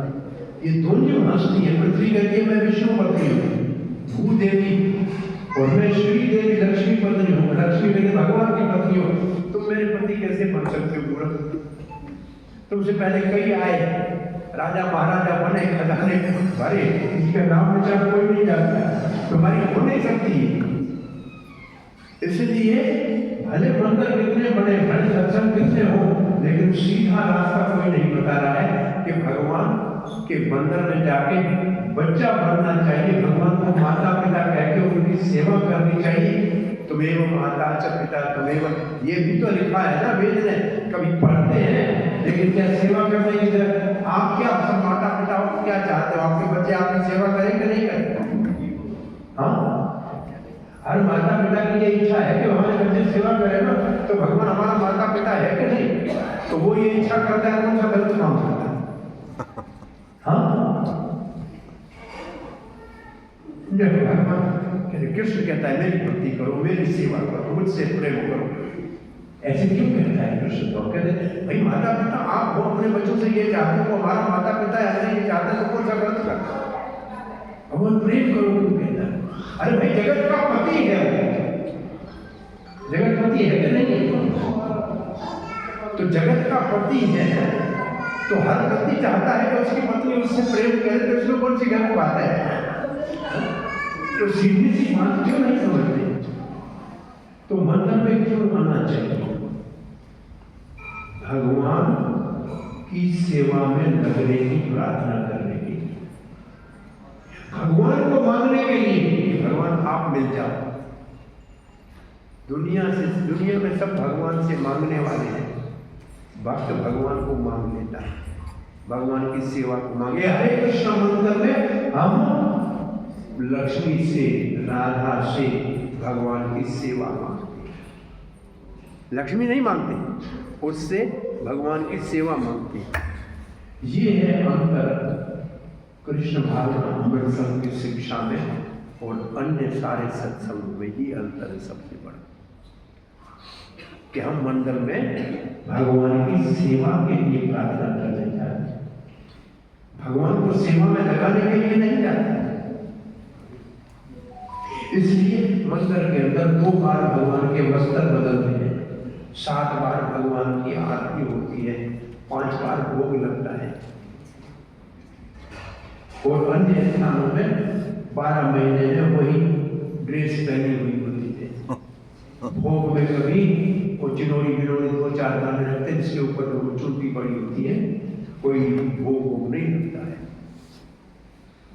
A: ये दोनों हंसती है। पृथ्वी कहती है मैं विष्णु पत्नी हूँ, भूदेवी, और मैं श्री देवी लक्ष्मी पत्नी हूँ। लक्ष्मी कहते भगवान की पत्नी हो। तुम मेरे पति कैसे बन सकते हो मूर्ख? तुमसे पहले कई आए, राजा महाराजा बने, खजाने भरे, इसका नाम विचार कोई नहीं जानता, तुम्हारी हो नहीं सकती। इसलिए भले मंदिर कितने बड़े, भले सत्संग कितने हो, लेकिन सीधा रास्ता कोई नहीं बता रहा है कि भगवान के मंदिर में जाके बच्चा बनना चाहिए, भगवान को माता पिता कह के उनकी सेवा करनी चाहिए। तुम्हें माता च पिता तुम्हें, ये भी तो लिखा है ना वेद में, कभी पढ़ते हैं लेकिन क्या सेवा करने की जरूरत? आप क्या सब माता पिता क्या चाहते हो? आपके बच्चे आपकी सेवा करें कि नहीं करें? हाँ, हर माता पिता की ये इच्छा है कि हमारे बच्चे सेवा करें ना, तो भगवान हमारा माता पिता है कि नहीं? तो वो ये इच्छा करता है, कौन सा गलत काम करता है? हाँ, भगवान कृष्ण कहता है मेरी भक्ति करो, मेरी सेवा करो, मुझसे प्रेम करो। ऐसे क्यों कहता है कृष्ण? तो कहते भाई माता पिता आप वो अपने बच्चों से ये चाहते हो, हमारा माता पिता ऐसे ये चाहते हैं, तो कौन सा गलत करता है? भगवान प्रेम करो क्यों कहता है? अरे भाई जगत का पति है, जगत पति है कि नहीं? तो जगत का पति है तो हर पति चाहता है कि उसकी पत्नी उससे प्रेम करे, तो उसमें कौन सी गलत बात है? तो सीधी सी बात क्यों नहीं समझते? तो मंदिर में क्यों आना चाहिए? भगवान की सेवा में लगने की, प्रार्थना करने की, भगवान को मांगने के लिए। भगवान आप मिल जाओ। दुनिया में सब भगवान से मांगने वाले हैं, भक्त भगवान को मांग लेता है, भगवान की सेवा को मांगे। हरे कृष्ण मंदिर में हम लक्ष्मी से, राधा से भगवान की सेवा मांगते हैं। लक्ष्मी नहीं मांगते, उससे भगवान की सेवा मांगते हैं। ये है अंतर कृष्ण भावनामृत संघ की शिक्षा में और अन्य सारे सत्संग में। ही अंतर है सबसे बड़ा, कि हम मंदिर में भगवान की सेवा के लिए प्रार्थना करने जाते हैं, भगवान को सेवा में लगाने के लिए नहीं जाते। इसलिए मंदिर के अंदर 2 बार भगवान के वस्त्र बदलते हैं, 7 बार भगवान की आरती होती है, 5 बार भोग लगता है, और अन्य स्थानों में 12 महीने में वही ड्रेस पहनी हुई होती है। भोग में कभी वो चिनोरी बिनोरी 2-4 दाने रखते हैं, जिसके ऊपर वो चुनटी पड़ी होती है, कोई भोग नहीं लगता है।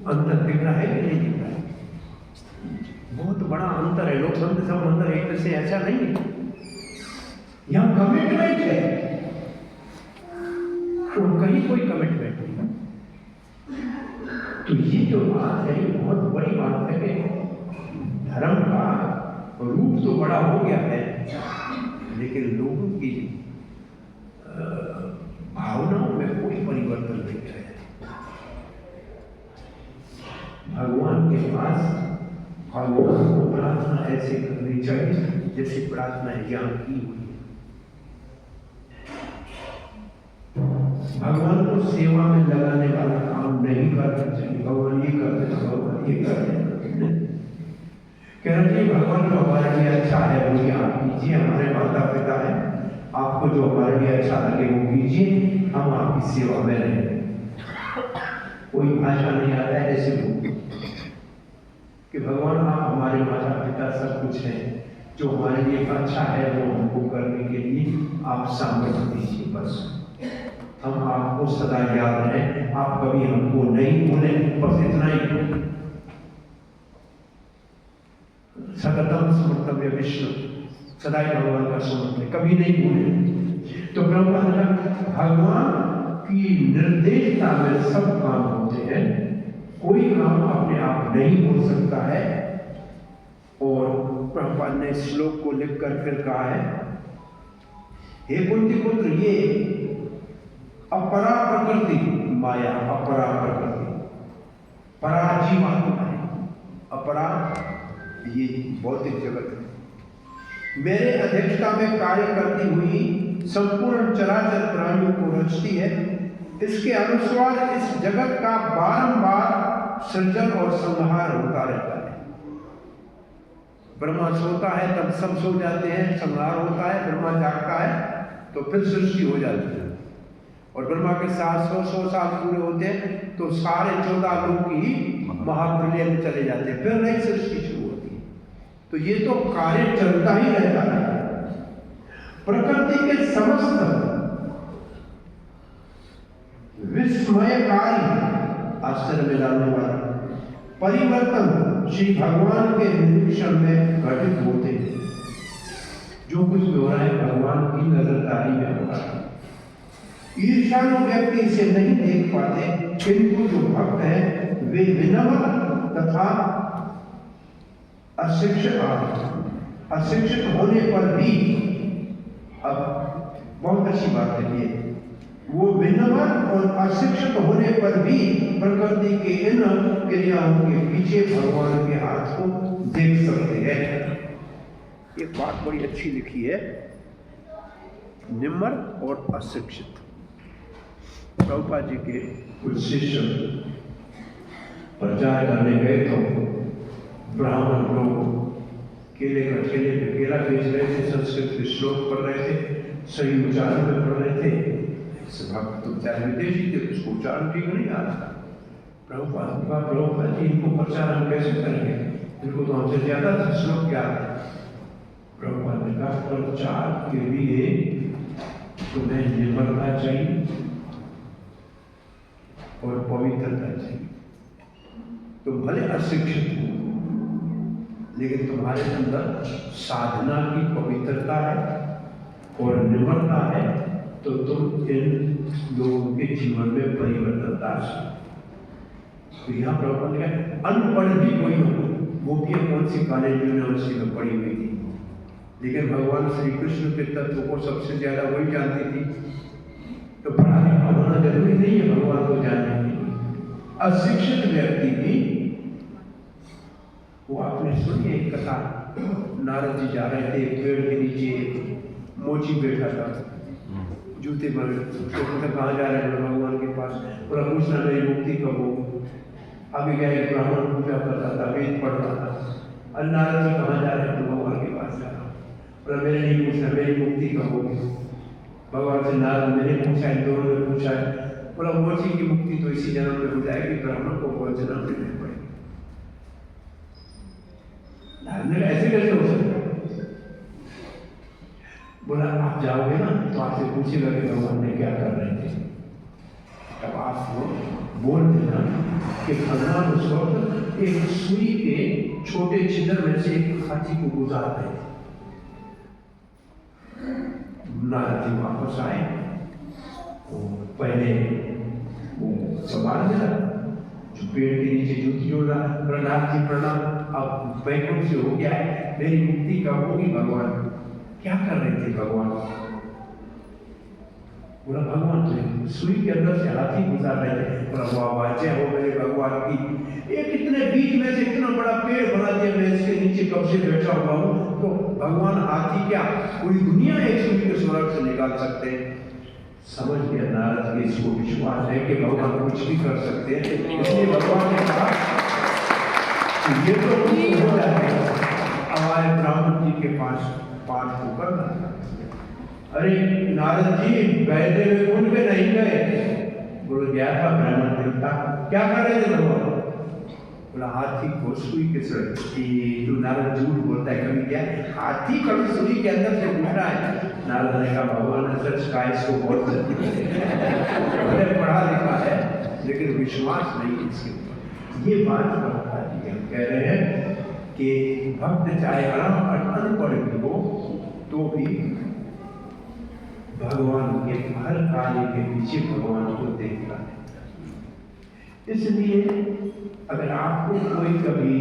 A: अंतर दिख रहा है कि नहीं दिख रहा है? बहुत बड़ा अंतर है। लोग समझते सब अंतर एक तरह से ऐसा नहीं है, यहाँ कमिटमेंट है, तो कहीं कोई कमिटमेंट नहीं। तो ये जो बात है, ये बहुत बड़ी बात है कि धर्म का रूप तो बड़ा हो गया है, लेकिन लोगों की भावनाओं में कोई परिवर्तन नहीं है। भगवान के पास भगवान को प्रार्थना ऐसे करनी चाहिए जैसे प्रार्थना यहाँ की हुई है। भगवान को सेवा में लगाने वाला काम नहीं करना चाहिए। भगवान ये कर देना, भगवान ये कर देना। कह रहे जी भगवान जो हमारे लिए अच्छा है वही आप कीजिए, हमारे माता पिता हैं, आपको जो हमारे लिए अच्छा लगे वो कीजिए, हम आपकी सेवा में रहें। कोई भाषा नहीं आता है ऐसे लोग कि भगवान आप हमारे माता पिता सब कुछ हैं, जो हमारे लिए अच्छा है वो हमको करने के लिए आप सामर्थ्य दीजिए, बस हम आपको सदा याद रहें, आप कभी हमको नहीं भूलें, बस इतना ही। सततम स्मृतव्य विष्णु, सदा ही भगवान का स्मरण है, कभी नहीं भूलें। तो प्रभुपाद ने कहा भगवान की निर्देशता में सब काम होते हैं, कोई काम अपने आप नहीं हो सकता है। और प्रभुपाद ने श्लोक को लिखकर फिर कहा है, हे कुंती पुत्र, ये अपरा प्रकृति माया, अपरा प्रकृति, परा जीवात्मा है, अपरा ये भौतिक जगत है, मेरे अध्यक्षता में कार्य करती हुई संपूर्ण चराचर प्राणियों को रचती है। इसके अनुसार इस जगत का बारंबार सृजन और संहार होता रहता है। ब्रह्मा सोता है तब सब सो जाते हैं, संहार होता है, ब्रह्मा जागता है तो फिर सृष्टि हो जाती है। और ब्रह्मा के 700 साल पूरे होते हैं तो सारे 14 लोग ही महाप्रलय में चले जाते हैं, फिर नई सृष्टि शुरू होती है। तो ये तो कार्य चलता ही रहता है। प्रकृति के समस्त विस्मयकारी, आश्चर्य में डालने वाला परिवर्तन श्री भगवान के निरीक्षण में घटित होते हैं। जो कुछ भी हो रहा है भगवान की नजरदारी में हो रहा है। ईर्ष्यालु व्यक्ति इसे नहीं देख पाते, किंतु जो भक्त हैं वे विनम्र तथा अशिक्षित होने पर भी, अब बहुत अच्छी बात है ये, वो विनम्र और अशिक्षित होने पर भी प्रकृति के इन क्रियाओं के पीछे भगवान के हाथ को देख सकते हैं। एक बात बड़ी अच्छी लिखी है, निम्र और अशिक्षित। प्रभुपाद जी के कुछ शिष्य प्रचार करने गए तो ब्राह्मण लोग केले का ठेले पे केला बेच रहे थे, संस्कृत के श्लोक पढ़ रहे थे, सही उच्चारण में पढ़ रहे थे। भक्त तो चाहे विदेशी थे, उसको उच्चारण ठीक नहीं आ रहा। प्रभुपाद जी इनको प्रचार हम कैसे करेंगे, इनको तो हमसे ज्यादा श्लोक क्या है। प्रभुपाद ने कहा प्रचार के लिए तुम्हें निर्मलता चाहिए और पवित्रता चाहिए। तुम भले अशिक्षित हो लेकिन तुम्हारे अंदर साधना की पवित्रता है और निर्मलता है, तो तुम इन लोगों के जीवन में परिवर्तन ला सकते। तो यहाँ प्रभुपाद ने कहा अनपढ़ भी कोई हो, वो भी कौन सी कॉलेज यूनिवर्सिटी में पढ़ी हुई थी, लेकिन भगवान श्री कृष्ण के तत्व को सबसे ज्यादा वही जानती थी। तो पढ़ा लिखा होना जरूरी नहीं है भगवान को जानने के लिए। अशिक्षित व्यक्ति भी, वो आपने सुनी एक कथा, नारद जी जा रहे थे, पेड़ के नीचे मोची बैठा था, जूते पर, तो कहाँ जा रहे हैं भगवान के पास, पूरा पूछना मेरी मुक्ति कब होगी। आगे गया एक ब्राह्मण पूजा करता था, वेद पढ़ता था, नारद जी कहाँ जा रहे हैं, भगवान के पास जा रहा हूँ, बोला मेरे नहीं पूछना मेरी मुक्ति कब होगी। भगवान से नारद मैंने पूछा, इन दोनों ने पूछा है, बोला मोची की मुक्ति तो इसी जन्म में हो जाएगी, ब्राह्मण को बहुत जन्म लेने पड़ेगी। नारद ने ऐसे कैसे हो सकता, बोला आप जाओगे ना तो आपसे पूछेगा कि भगवान ने क्या कर रहे थे, तब आप बोल देना कि भगवान उस वक्त एक सुई के छोटे छिद्र में से एक हाथी को गुजार रहे थे। नारद जी वापस आए, तो पहले वो संभाल दिया, जो पेड़ के नीचे जूती जोड़ रहा, प्रहलाद जी प्रणाम, अब वैकुंठ से हो गया है, मेरी मुक्ति कब होगी भगवान। क्या कर रहे थे भगवान, बोला भगवान तो सुई के अंदर से हाथी गुजार रहे थे, बोला वाह वाह हो मेरे भगवान की, एक इतने बीच में से इतना बड़ा पेड़ बना दिया, मैं इसके नीचे कब से बैठा हुआ हूँ, तो भगवान हाथी क्या पूरी दुनिया एक सुई के स्वर्ग से निकाल सकते हैं। समझ गया नारद के, इसको विश्वास है कि भगवान कुछ भी कर सकते हैं, इसलिए भगवान ने कहा ये तो हो जाएगा। के पास पाठ को करना था। अरे नारद जी बहते हुए कुंड में नहीं गए, बोले गया था ब्राह्मण देवता, क्या कर रहे थे भगवान? बोला हाथी को सुई के सड़क। तू नारद झूठ बोलता है, कभी क्या हाथी कभी सुई के अंदर से घुसा है? नारद ने कहा भगवान ने सच कहा, इसको बहुत मैंने पढ़ा लिखा है लेकिन विश्वास नहीं इसके ऊपर। ये बात कहता है, हम कह रहे हैं कि भक्त चाहे अनपढ़ भी हो तो भी भगवान के हर कार्य के पीछे भगवान को देखता है। इसलिए अगर आपको कोई कभी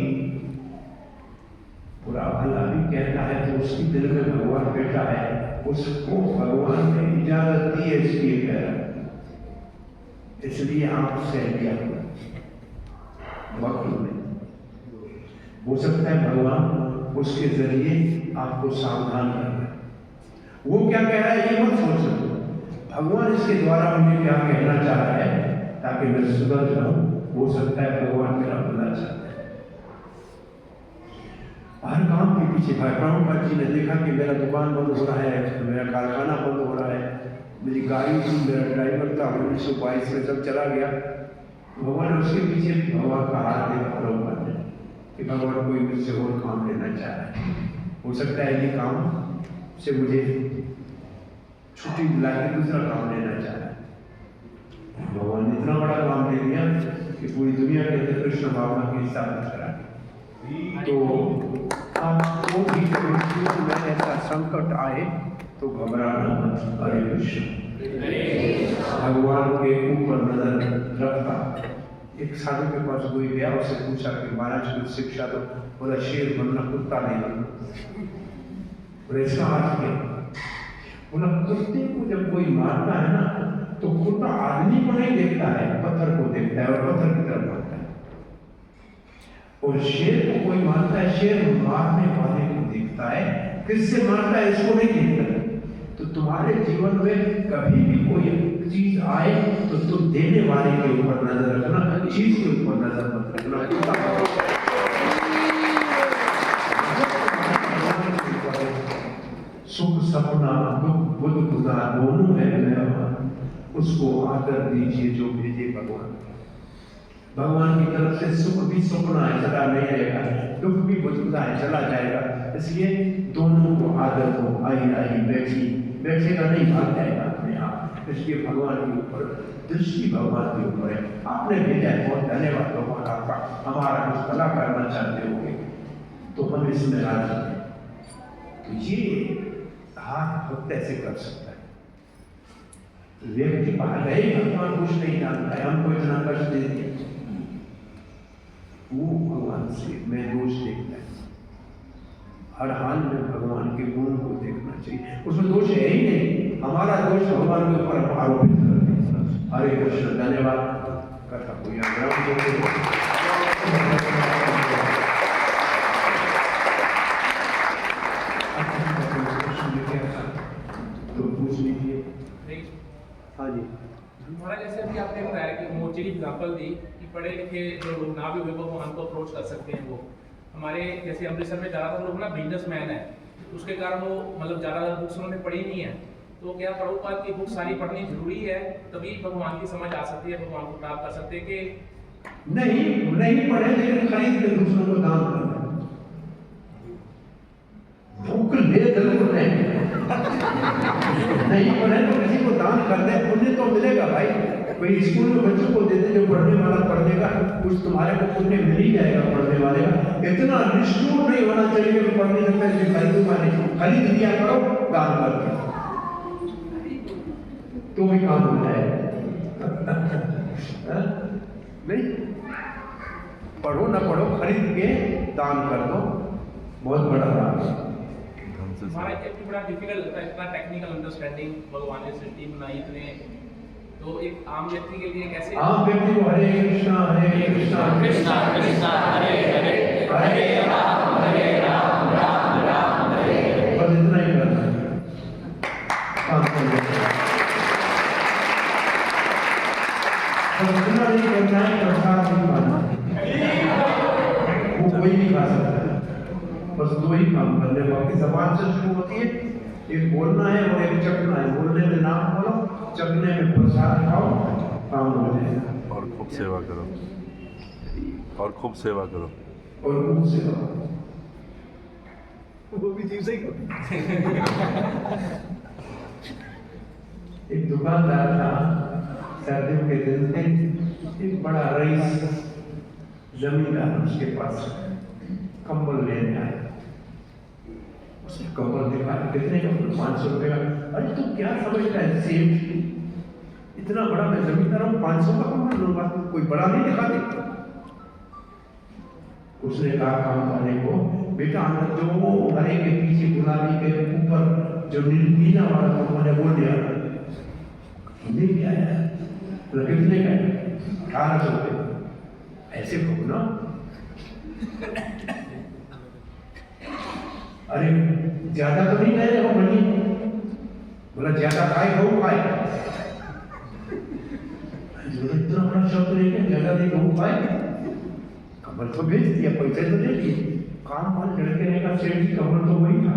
A: बुरा भला भी कहता है तो उसकी दिल में भगवान बैठा है, उसको भगवान ने इजाजत दी है इसलिए कह रहा है, इसलिए आप सह लिया वक्त में। हो सकता है भगवान उसके जरिए आपको सावधान कर रहे हैं। वो क्या कह रहा है ये मत सोचो, भगवान इसके द्वारा मुझे क्या कहना चाह रहा है ताकि मैं सुधर जाऊं। हो सकता है भगवान मेरा भला चाहता है। हर काम के पीछे प्रभुपाद जी ने देखा कि मेरा दुकान बंद हो रहा है, मेरा कारखाना बंद हो रहा है, मेरी गाड़ी थी, मेरा ड्राइवर था, 1922 में सब चला गया। भगवान उसके पीछे भगवान का हाथ देखा प्रभुपाद ने कि भगवान कोई मुझसे और काम लेना चाह रहा है। हो सकता है ये काम से मुझे छुट्टी दिला के दूसरा काम लेना चाह रहा है। भगवान ने इतना बड़ा काम दे दिया कि पूरी दुनिया के अंदर कृष्ण भावना की स्थापना करा। तो आपको भी कभी में ऐसा संकट आए तो घबराना मत। हरे कृष्ण। भगवान के ऊपर नजर रखता। एक साधु के पास कोई गया, उससे पूछा कि महाराज कुछ शिक्षा दो। बोला शेर बनना, कुत्ता नहीं बनना। और इसका अर्थ क्या? बोला कुत्ते को जब कोई मारता है ना तो कुत्ता आदमी को नहीं देखता है, पत्थर को देखता है और पत्थर की तरफ भागता है। और शेर को कोई मारता है, शेर मारने वाले को देखता है, किससे मारता है इसको नहीं देखता है। तो तुम्हारे जीवन में कभी भी कोई चीज आए तो तुम देने वाले के ऊपर नजर रखना, चीज के ऊपर नजर मत रखना। सुख सपना दुख बुद्ध खुदा दोनों है मेहमान, उसको आदर दीजिए जो भेजे भगवान। भगवान की तरफ से सुख भी सपना है, चला नहीं रहेगा, दुख भी बुद्ध है, चला जाएगा। इसलिए दोनों को आदर दो। आई आई बैठी बैठेगा नहीं, भाग जाएगा अपने आप। इसलिए भगवान के ऊपर दृष्टि भगवान के ऊपर है। आपने भेजा है, बहुत धन्यवाद भगवान आपका। हमारा कुछ भला करना चाहते होंगे तो हम इसमें राजी हैं। तो ये हाथ भक्त ऐसे कर सकता है। व्यक्ति बाहर रहे, भगवान कुछ नहीं जानता है, हमको इतना कष्ट दे दिया, वो भगवान से मैं दोष देखता है। हर हाल में भगवान के गुण को देखना चाहिए, उसमें दोष है ही नहीं। हमारा दोष भगवान के ऊपर आरोपित कर देना। हरे कृष्ण। धन्यवाद। कथा को तो पूछ लीजिए। हाँ जी
F: महाराज, जैसे अभी आपने बताया कि मोर्चे की एग्जाम्पल दी कि पढ़े लिखे जो लोग ना भी हुए भगवान को अप्रोच कर सकते हैं। वो हमारे जैसे अमृतसर में ज़्यादातर लोग ना बिजनेसमैन है, उसके कारण वो मतलब ज़्यादा बुक्स उन्होंने पढ़ी नहीं है। तो क्या प्रभुपाद की बुक सारी पढ़नी जरूरी है, तभी भगवान की समझ आ सकती है, भगवान को प्राप्त कर सकते हैं? कि
A: नहीं पढ़े लेकिन खरीद के दूसरों को दान करना। भूख ले जरूर नहीं पढ़े तो किसी को दान कर दे, पुण्य तो मिलेगा भाई। कोई स्कूल में बच्चों को देते जो पढ़ने वाला पढ़ लेगा, कुछ तुम्हारे को पुण्य मिल ही जाएगा पढ़ने वाले का। इतना निष्ठुर नहीं होना चाहिए कि पढ़ नहीं सकता इसलिए खरीदूंगा नहीं। खरीद लिया करो दान करके, तो भी काम हो जाएगा। नहीं पढ़ो ना पढ़ो, खरीद के दान कर दो, बहुत बड़ा दान है।
F: हमारा एक बड़ा डिफिकल्ट होता है, इतना टेक्निकल अंडरस्टैंडिंग भगवान ने सृष्टि बनाई इतने, तो एक आम व्यक्ति के लिए कैसे?
A: आम व्यक्ति को हरे कृष्णा कृष्णा कृष्णा हरे हरे, हरे राम राम राम हरे हरे, बस इतना ही करना है। इतना नहीं करना है, प्रसाद नहीं खाना, वो कोई भी खा सकता है। बस दो ही काम करने हैं, बाकी जबान से शुरू होती है, एक बोलना है और एक चखना है। बोलने में नाम बोलो, चखने में प्रसाद खाओ, काम हो जाएगा।
B: और खूब सेवा करो, और खूब सेवा करो।
A: और खूब सेवा,
D: वो भी चीज सही
A: एक दुकानदार था, सर्दियों के दिन थे, एक बड़ा रईस जमींदार उसके पास कंबल लेने आया। उसने कंबल दिखा, कितने का? 500 रुपये का। अरे तू क्या समझता है सेठ, इतना बड़ा मैं जमींदार हूँ, 500 का कंबल लूंगा, कोई बड़ा नहीं दिखाते। उसने कहा काम करने को, बेटा अंदर जो वो हरे के पीछे गुलाबी के ऊपर जो नीला वाला कंबल है वो ले आना। ले आया, तो कितने का? 1800 रुपये। ऐसे घूमना, अरे ज्यादा तो नहीं कह रहे हो मनी? बोला ज्यादा खाए गहू खाए, इतना बड़ा शब्द नहीं है, ज्यादा नहीं गहू खाए। कमर तो भेज दिया, पैसे तो दे दिए, काम वाले लड़के ने कहा सेठ जी कमर तो वही था।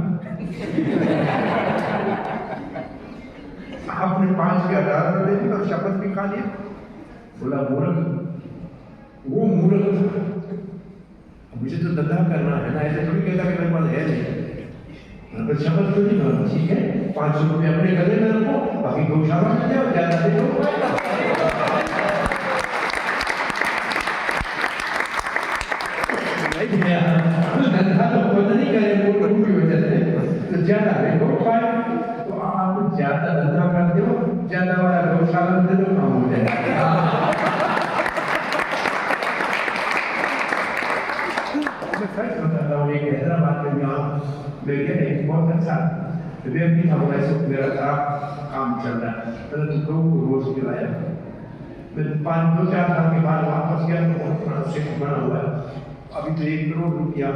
A: आपने 5 के 18 रुपये दी और शपथ भी खा लिया। बोला मूर्ख, वो मूर्ख, मुझे तो धंधा करना है ना, ऐसे थोड़ी कहता कि मेरे पास है नहीं। तो शपथ तो नहीं खाना, ठीक है, 500 रुपये अपने गले में रखो, बाकी गौशाला में जाओ, ज्यादा दे दो। धंधा तो खुद नहीं करें वो लोगों की वजह से, तो ज्यादा देखो पाए, तो आप ज्यादा धंधा करते हो, ज्यादा वाला गौशाला में दे दो, काम हो जाएगा। मैं सच बताता हूँ, एक हैदराबाद में यहाँ मैं गया, एक बहुत अच्छा व्यक्ति था, वो ऐसे मेरा था काम चल रहा है, परंतु लोगों को रोज खिलाया। मैं 2-4 साल के बाद वापस गया तो बहुत बड़ा सेट बना हुआ है, अभी तो 1 करोड़ रुपया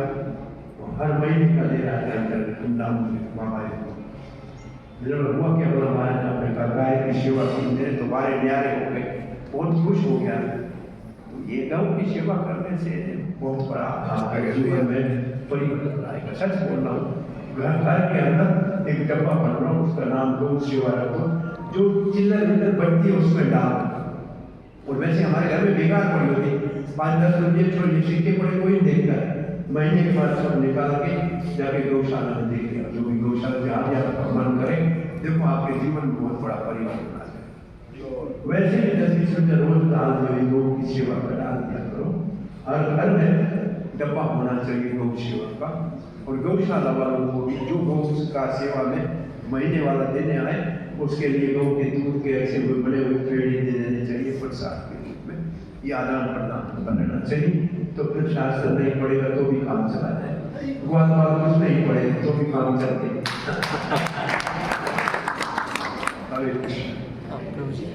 A: हर महीने का दे रहा है धूमधाम से मामाए को। जब हुआ क्या, बोला महाराज आपने कहा गाय की सेवा की, मेरे दोबारे न्यारे हो गए, बहुत खुश हो गया। तो ये गौ की सेवा करने से बहुत बड़ा काम में परिवर्तन आएगा। सच बोल रहा हूँ, घर के अंदर एक डब्बा बन रहा हूँ, उसका नाम गौ सेवा रखो, जो चिल्लर विल्लर बनती है उसमें डाल। और वैसे हमारे घर में बेकार पड़ी होती, 5-10 रुपये छोटे सिक्के पड़े, कोई नहीं देखता है। महीने के बाद सब निकाल के जाके गौशाला में देख लिया, जो भी गौशाला जहाँ जहाँ मन करे, देखो आपके जीवन में बहुत बड़ा परिवर्तन आ जाए। वैसे भी 10-20 रुपये रोज डाल दो, गौ की सेवा का डाल दिया करो। हर घर में डब्बा होना चाहिए गौ सेवा का, और गौशाला वालों को भी जो गौ का सेवा में महीने वाला देने आए, उसके लिए गौ के दूध के ऐसे बड़े हुए पेड़ी दे देने चाहिए प्रसाद के रूप में, ये आदान प्रदान करना चाहिए। तो फिर शास्त्र नहीं पड़ेगा तो भी काम चला जाए, ग्वाल कुछ नहीं पड़े तो भी काम चलते।
C: प्रभु जी,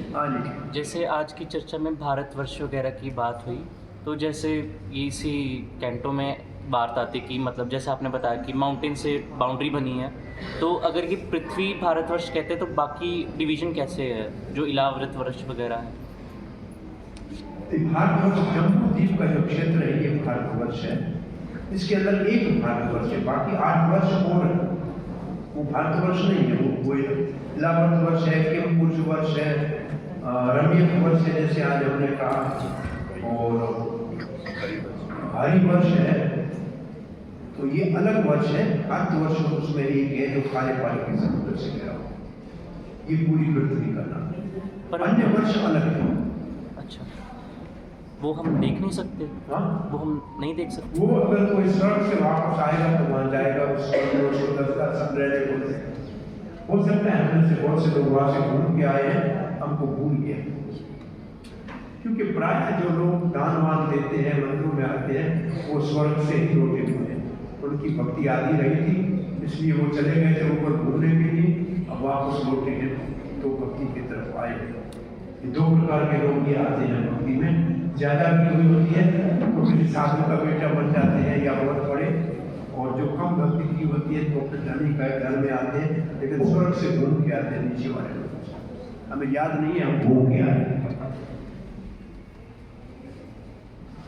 C: जैसे आज की चर्चा में भारतवर्ष वगैरह की बात हुई, तो जैसे इसी कैंटो में बात आती कि मतलब जैसे आपने बताया कि माउंटेन से बाउंड्री बनी है, तो अगर ये पृथ्वी भारतवर्ष कहते हैं तो बाकी डिवीजन कैसे है जो इलाव्रत वर्ष वगैरह है?
A: भारतवर्ष जम्मू द्वीप का जो क्षेत्र है ये भारतवर्ष है, इसके अंदर एक भारतवर्ष है, बाकी 8 वर्ष और वो भारतवर्ष नहीं है, वो इलाव्रत वर्ष है, किमपुरुष वर्ष है, रम्यक वर्ष है जैसे आज हमने कहा, और हरि वर्ष है। तो ये अलग वर्ष है, भारतवर्ष उसमें एक है जो काले पानी के समुद्र से घिरा हुआ, ये पूरी पृथ्वी का नाम है। अन्य वर्ष अलग है।
C: अच्छा, वो हम देख नहीं सकते?
A: हाँ,
C: वो हम नहीं देख सकते।
A: वो अगर कोई सड़क से वापस आएगा तो वहां जाएगा, उसको 10 सब रहने बोलते हैं। हो सकता है हमने से बहुत से लोग वहां से घूम के आए हैं, हमको भूल गए, क्योंकि प्राय जो लोग दान वान देते हैं, मंदिरों में आते हैं, वो स्वर्ग से ही लौटे हुए हैं, उनकी भक्ति आदि रही थी, इसलिए वो चले गए थे ऊपर घूमने के लिए, अब वापस लौटे हैं तो भक्ति की तरफ आए। ये 2 प्रकार के लोग ये आते हैं भक्ति में, ज्यादा भी हुई होती है तो किसी साधु का बेटा बन जाते हैं या बहुत बड़े, और जो कम भक्ति की होती है तो फिर धनी का घर में आते हैं, लेकिन स्वर्ग से घूम के आते हैं नीचे वाले लोग, हमें याद नहीं है हम घूम के आए।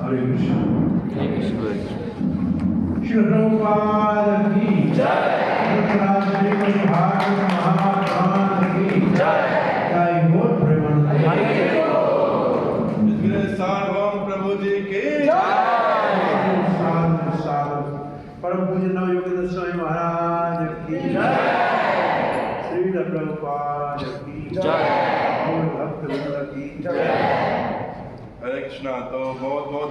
A: हरे कृष्ण। प्रभुपाद की जय।